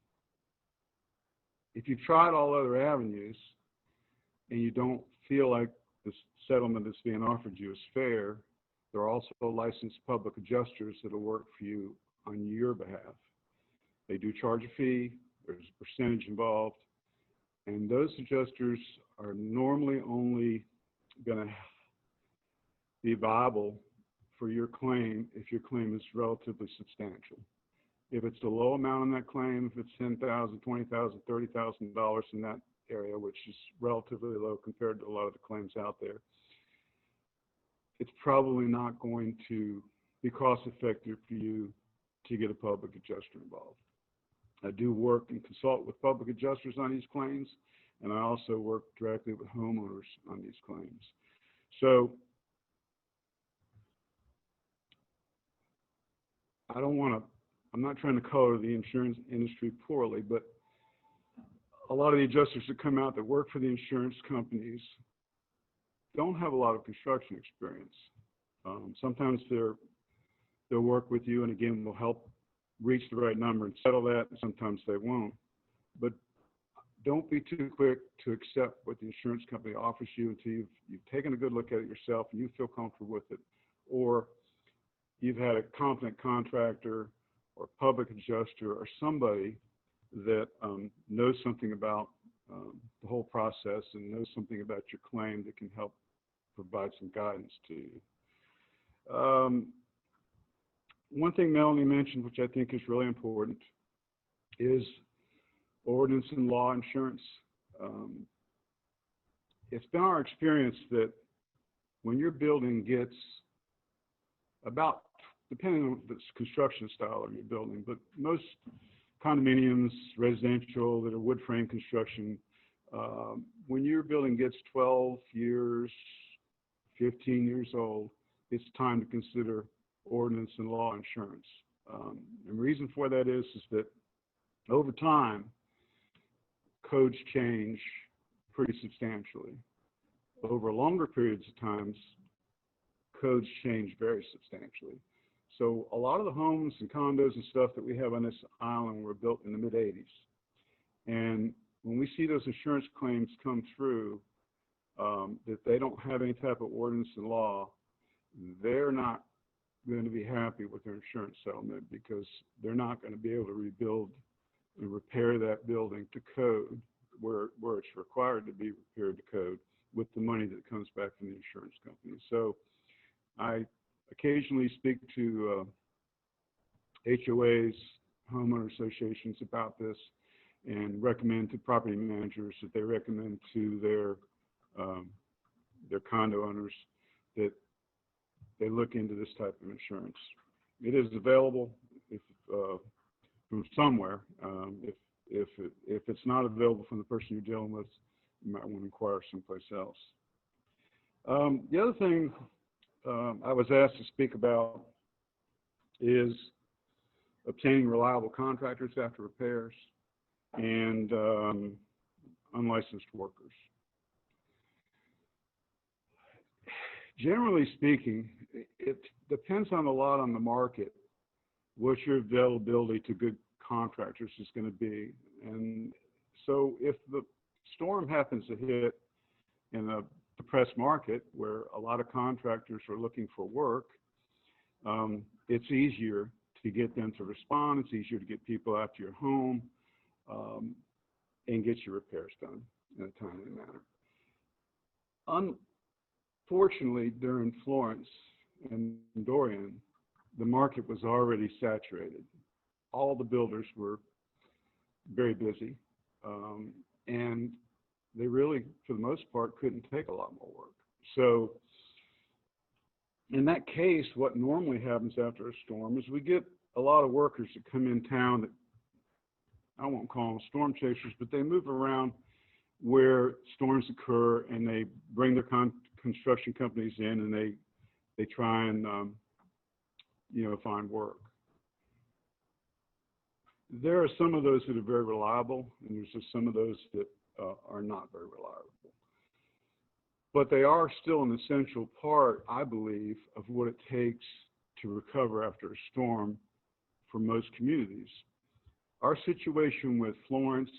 Speaker 5: If you've tried all other avenues and you don't feel like the settlement that's being offered you is fair, there are also licensed public adjusters that will work for you on your behalf. They do charge a fee, there's a percentage involved, and those adjusters are normally only going to be viable for your claim if your claim is relatively substantial. If it's a low amount on that claim, if it's $10,000, $20,000, $30,000 in that area, which is relatively low compared to a lot of the claims out there, it's probably not going to be cost effective for you to get a public adjuster involved. I do work and consult with public adjusters on these claims, and I also work directly with homeowners on these claims. So I'm not trying to color the insurance industry poorly, but a lot of the adjusters that come out that work for the insurance companies don't have a lot of construction experience. Sometimes they'll work with you and again will help reach the right number and settle that, and sometimes they won't. But don't be too quick to accept what the insurance company offers you until you've taken a good look at it yourself and you feel comfortable with it, or you've had a competent contractor or public adjuster or somebody that knows something about the whole process and knows something about your claim that can help provide some guidance to you. One thing Melanie mentioned, which I think is really important, is ordinance and law insurance. It's been our experience that when your building gets about, depending on the construction style of your building, but most condominiums, residential that are wood frame construction, when your building gets 12 years, 15 years old, it's time to consider ordinance and law insurance. And the reason for that is that over time, codes change pretty substantially. Over longer periods of times, codes change very substantially. So a lot of the homes and condos and stuff that we have on this island were built in the mid-'80s. And when we see those insurance claims come through, that they don't have any type of ordinance and law, they're not going to be happy with their insurance settlement because they're not going to be able to rebuild and repair that building to code where it's required to be repaired to code with the money that comes back from the insurance company. So I occasionally speak to HOAs, homeowner associations about this, and recommend to property managers that they recommend to their condo owners that they look into this type of insurance. It is available from somewhere. If it's not available from the person you're dealing with, you might want to inquire someplace else. The other thing I was asked to speak about is obtaining reliable contractors after repairs and unlicensed workers. Generally speaking, it depends on a lot on the market what your availability to good contractors is going to be. And so if the storm happens to hit in a depressed market where a lot of contractors are looking for work, it's easier to get them to respond. It's easier to get people out to your home and get your repairs done in a timely manner. Unfortunately, during Florence and Dorian, the market was already saturated. All the builders were very busy, and they really, for the most part, couldn't take a lot more work. So in that case, what normally happens after a storm is we get a lot of workers that come in town that, I won't call them storm chasers, but they move around where storms occur, and they bring their construction companies in, and they try and find work. There are some of those that are very reliable, and there's just some of those that are not very reliable. But they are still an essential part, I believe, of what it takes to recover after a storm for most communities. Our situation with Florence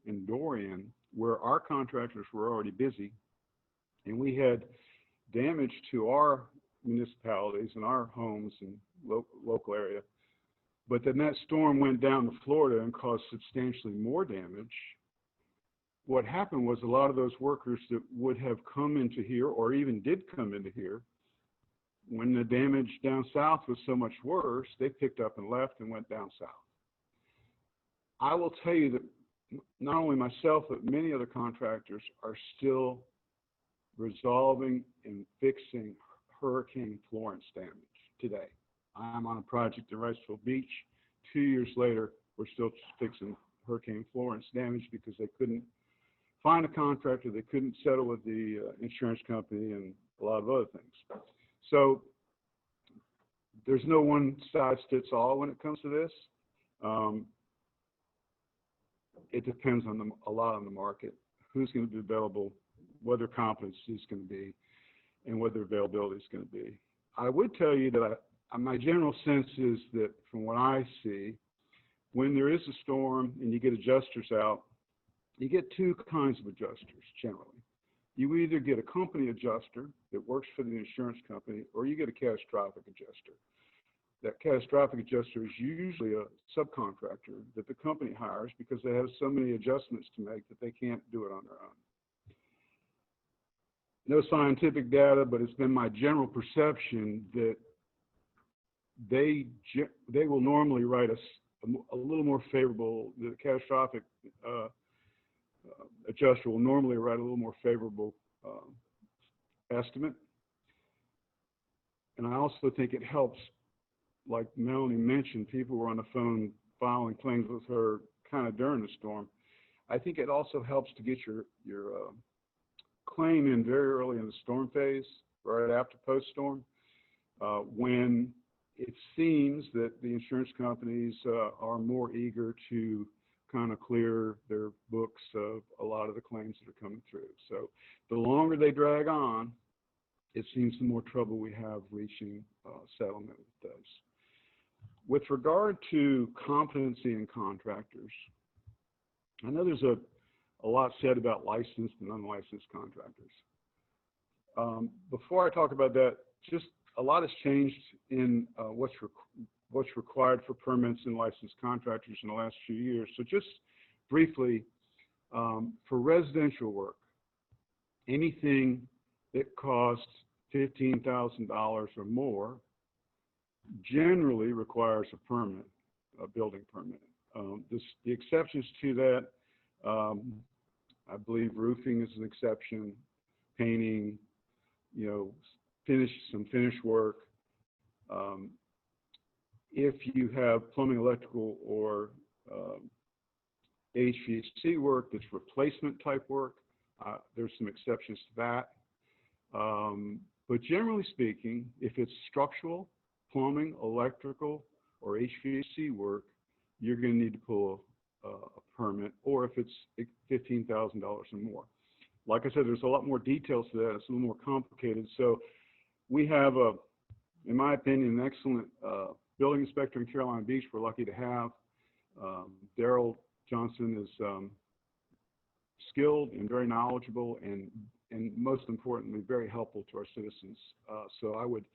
Speaker 5: and Dorian, where our contractors were already busy, and we had damage to our municipalities and our homes and local area, but then that storm went down to Florida and caused substantially more damage. What happened was a lot of those workers that would have come into here, or even did come into here, when the damage down south was so much worse, they picked up and left and went down south. I will tell you that not only myself, but many other contractors are still resolving and fixing Hurricane Florence damage today. I'm on a project in Riceville Beach. 2 years later, we're still fixing Hurricane Florence damage because they couldn't find a contractor, they couldn't settle with the insurance company, and a lot of other things. So there's no one size fits all when it comes to this. It depends on a lot on the market, who's going to be available, what their competency is going to be, and what their availability is going to be. I would tell you that my general sense is that from what I see, when there is a storm and you get adjusters out, you get two kinds of adjusters generally. You either get a company adjuster that works for the insurance company, or you get a catastrophic adjuster. That catastrophic adjuster is usually a subcontractor that the company hires because they have so many adjustments to make that they can't do it on their own. No scientific data, but it's been my general perception that they will normally write a little more favorable, the catastrophic adjuster will normally write a little more favorable estimate. And I also think it helps, like Melanie mentioned, people were on the phone filing claims with her kind of during the storm. I think it also helps to get your claim in very early in the storm phase, right after post-storm, when it seems that the insurance companies are more eager to kind of clear their books of a lot of the claims that are coming through. So the longer they drag on, it seems the more trouble we have reaching settlement with those. With regard to competency in contractors, I know there's a lot said about licensed and unlicensed contractors. Before I talk about that, just a lot has changed in what's required for permits and licensed contractors in the last few years. So just briefly, For residential work, anything that costs $15,000 or more generally requires a permit, a building permit. The exceptions to that, I believe roofing is an exception, painting, some finish work. If you have plumbing, electrical, or HVAC work that's replacement type work, there's some exceptions to that. But generally speaking, if it's structural, plumbing, electrical, or HVAC work, you're going to need to pull a permit, or if it's $15,000 or more. Like I said, there's a lot more details to that. It's a little more complicated. So we have, in my opinion, an excellent building inspector in Carolina Beach. We're lucky to have. Daryl Johnson is skilled and very knowledgeable, and most importantly, very helpful to our citizens. So I would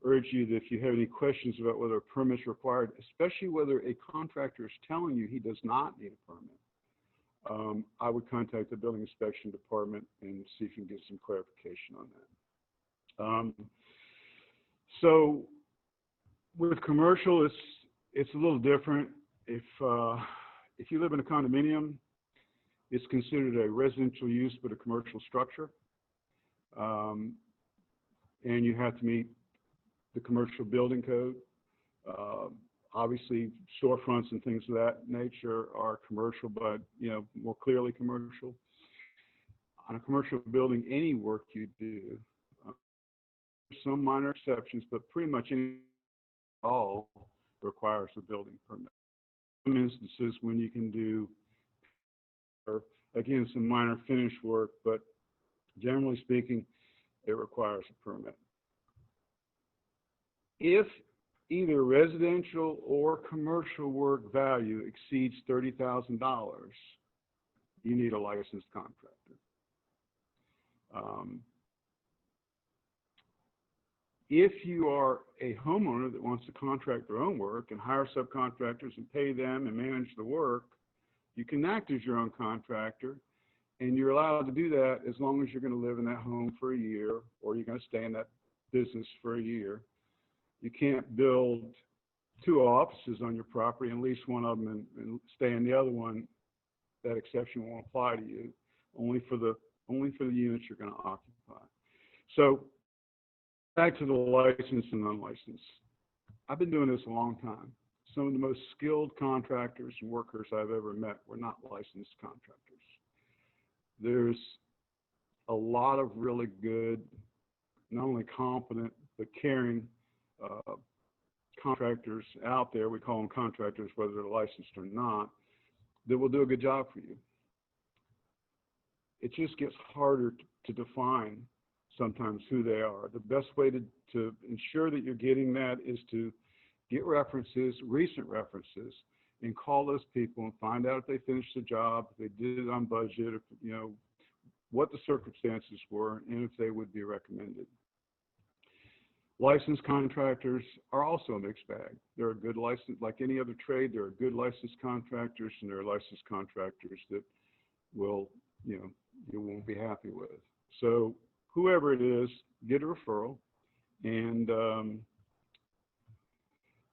Speaker 5: urge you that if you have any questions about whether a permit is required, especially whether a contractor is telling you he does not need a permit, I would contact the building inspection department and see if you can get some clarification on that. So with commercial, it's a little different. If you live in a condominium, it's considered a residential use but a commercial structure, and you have to meet the commercial building code. Obviously, storefronts and things of that nature are commercial, but more clearly commercial. On a commercial building, any work you do, some minor exceptions, but pretty much all requires a building permit. Some instances when you can do, again, some minor finish work, but generally speaking, it requires a permit. If either residential or commercial work value exceeds $30,000, you need a licensed contractor. If you are a homeowner that wants to contract their own work and hire subcontractors and pay them and manage the work, you can act as your own contractor, and you're allowed to do that as long as you're going to live in that home for a year, or you're going to stay in that business for a year. You can't build two offices on your property and lease one of them and stay in the other one. That exception won't apply to you, only for the units you're going to occupy. So back to the licensed and unlicensed. I've been doing this a long time. Some of the most skilled contractors and workers I've ever met were not licensed contractors. There's a lot of really good, not only competent, but caring contractors out there. We call them contractors, whether they're licensed or not, that will do a good job for you. It just gets harder to define sometimes who they are. The best way to ensure that you're getting that is to get references, recent references, and call those people and find out if they finished the job, if they did it on budget, if, what the circumstances were, and if they would be recommended. Licensed contractors are also a mixed bag. There are good licensed, like any other trade, there are good licensed contractors, and there are licensed contractors that will, you won't be happy with. So whoever it is, get a referral, and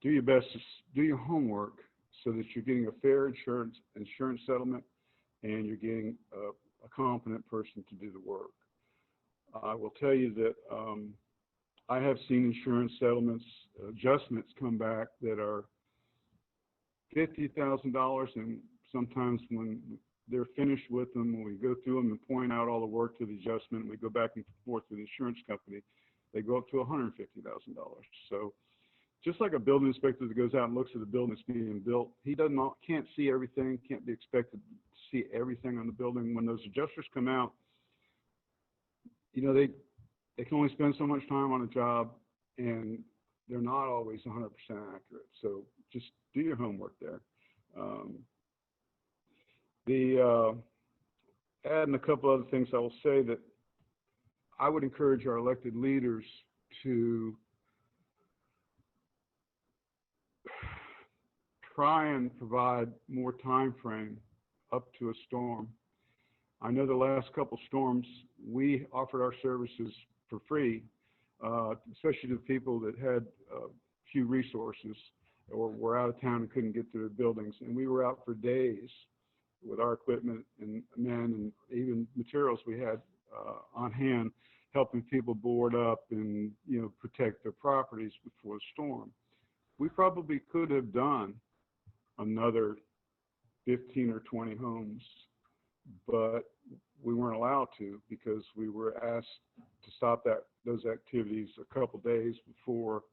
Speaker 5: do your best to do your homework so that you're getting a fair insurance settlement, and you're getting a competent person to do the work. I will tell you that I have seen insurance settlements, adjustments come back that are $50,000, and sometimes when they're finished with them, when we go through them and point out all the work to the adjustment, and we go back and forth with the insurance company, they go up to $150,000. So just like a building inspector that goes out and looks at the building that's being built, he can't see everything, can't be expected to see everything on the building. When those adjusters come out, they can only spend so much time on a job, and they're not always 100% accurate. So just do your homework there. Adding a couple other things, I will say that I would encourage our elected leaders to try and provide more time frame up to a storm. I know the last couple storms, we offered our services for free, especially to people that had few resources or were out of town and couldn't get to their buildings. And we were out for days with our equipment and men and even materials we had on hand, helping people board up and, you know, protect their properties before the storm. We probably could have done another 15 or 20 homes, but we weren't allowed to because we were asked to stop those activities a couple days before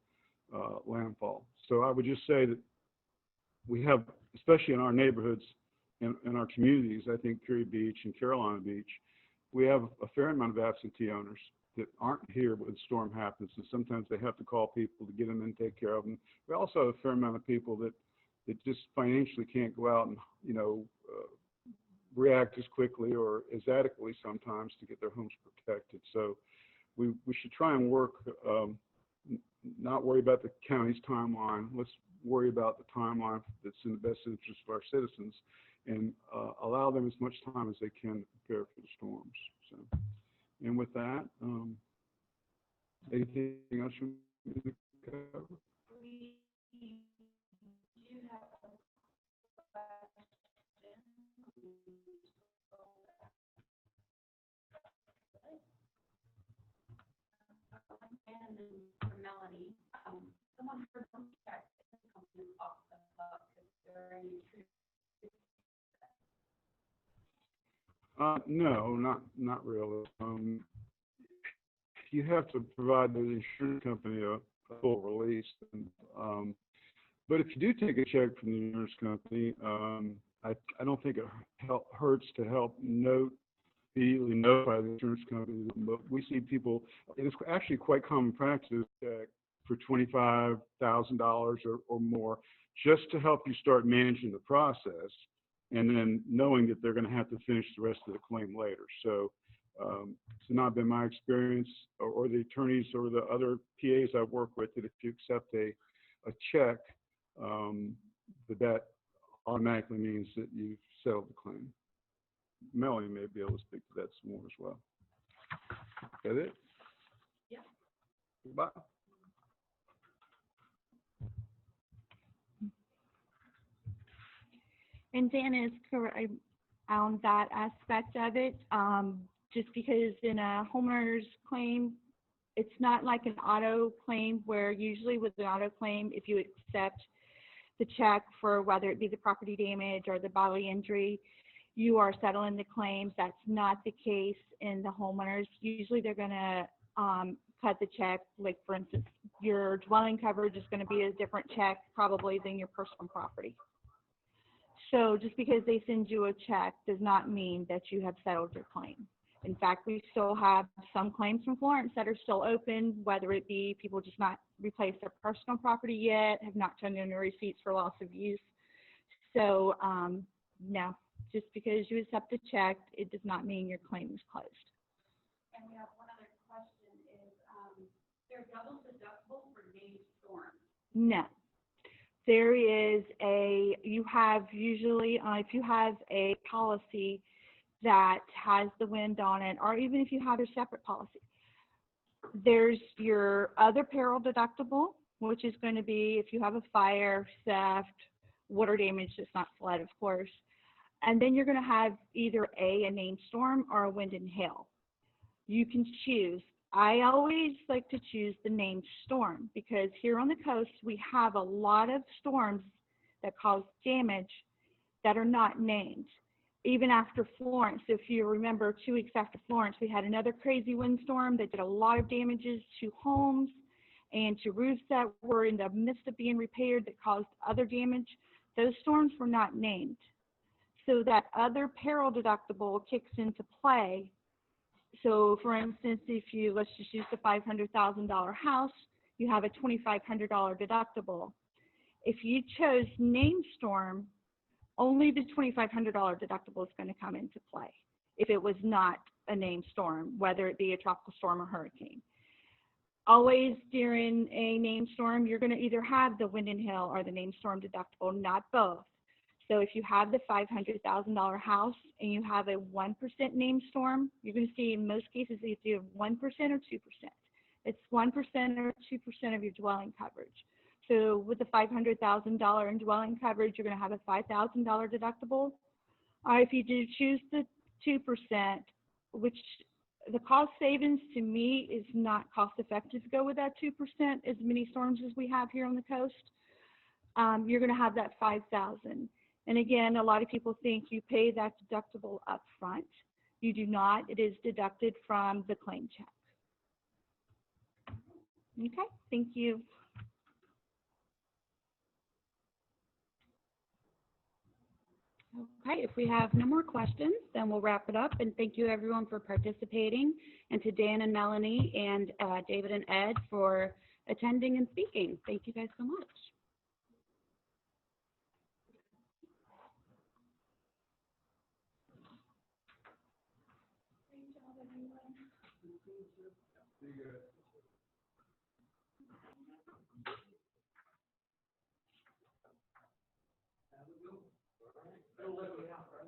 Speaker 5: landfall. So I would just say that we have, especially in our neighborhoods, in our communities, I think Curie Beach and Carolina Beach, we have a fair amount of absentee owners that aren't here when the storm happens, and sometimes they have to call people to get them in and take care of them. We also have a fair amount of people that just financially can't go out and, you know, react as quickly or as adequately sometimes to get their homes protected. So we should try and work, not worry about the county's timeline. Let's worry about the timeline that's in the best interest of our citizens, and allow them as much time as they can to prepare for the storms. So, and with that, anything else you want to cover?
Speaker 1: We do have a question. And for Melanie, someone heard from check company off the hook because there are any true.
Speaker 5: No, not really. You have to provide the insurance company a full release. And, but if you do take a check from the insurance company, I don't think it hurts to help immediately notify the insurance company. But we see people, it is actually quite common practice for $25,000 or more, just to help you start managing the process, and then knowing that they're going to have to finish the rest of the claim later. So it's not been my experience or the attorneys or the other PAs I've worked with that if you accept a check, that automatically means that you've settled the claim. Melanie may be able to speak to that some more as well. Is that it?
Speaker 1: Yeah.
Speaker 5: Goodbye.
Speaker 4: And Dan is correct on that aspect of it. Just because in a homeowner's claim, it's not like an auto claim where usually with an auto claim, if you accept the check for whether it be the property damage or the bodily injury, you are settling the claims. That's not the case in the homeowners. Usually they're going to cut the check. Like for instance, your dwelling coverage is going to be a different check probably than your personal property. So just because they send you a check does not mean that you have settled your claim. In fact, we still have some claims from Florence that are still open, whether it be people just not replaced their personal property yet, have not turned in their receipts for loss of use. So no, just because you accept a check, it does not mean your claim is closed.
Speaker 1: And we have one other question is, there's double deductible for named storms.
Speaker 4: No. There is you have usually, if you have a policy that has the wind on it, or even if you have a separate policy, there's your other peril deductible, which is going to be if you have a fire, theft, water damage, it's not flood, of course. And then you're going to have either a named storm or a wind and hail. You can choose. I always like to choose the named storm because here on the coast, we have a lot of storms that cause damage that are not named. Even after Florence, if you remember 2 weeks after Florence, we had another crazy windstorm that did a lot of damages to homes and to roofs that were in the midst of being repaired that caused other damage. Those storms were not named. So that other peril deductible kicks into play. So for instance, if you, let's just use the $500,000 house, you have a $2,500 deductible. If you chose named storm, only the $2,500 deductible is going to come into play if it was not a named storm, whether it be a tropical storm or hurricane. Always during a named storm, you're going to either have the wind and hail or the named storm deductible, not both. So if you have the $500,000 house and you have a 1% named storm, you're going to see in most cases if you have 1% or 2%. It's 1% or 2% of your dwelling coverage. So with the $500,000 in dwelling coverage, you're going to have a $5,000 deductible. If you do choose the 2%, which the cost savings to me is not cost effective to go with that 2%, as many storms as we have here on the coast, you're going to have that $5,000. And again, a lot of people think you pay that deductible up front. You do not. It is deducted from the claim check. Okay, thank you.
Speaker 1: Okay, if we have no more questions, then we'll wrap it up. And thank you everyone for participating, and to Dan and Melanie and David and Ed for attending and speaking. Thank you guys so much.
Speaker 2: All right.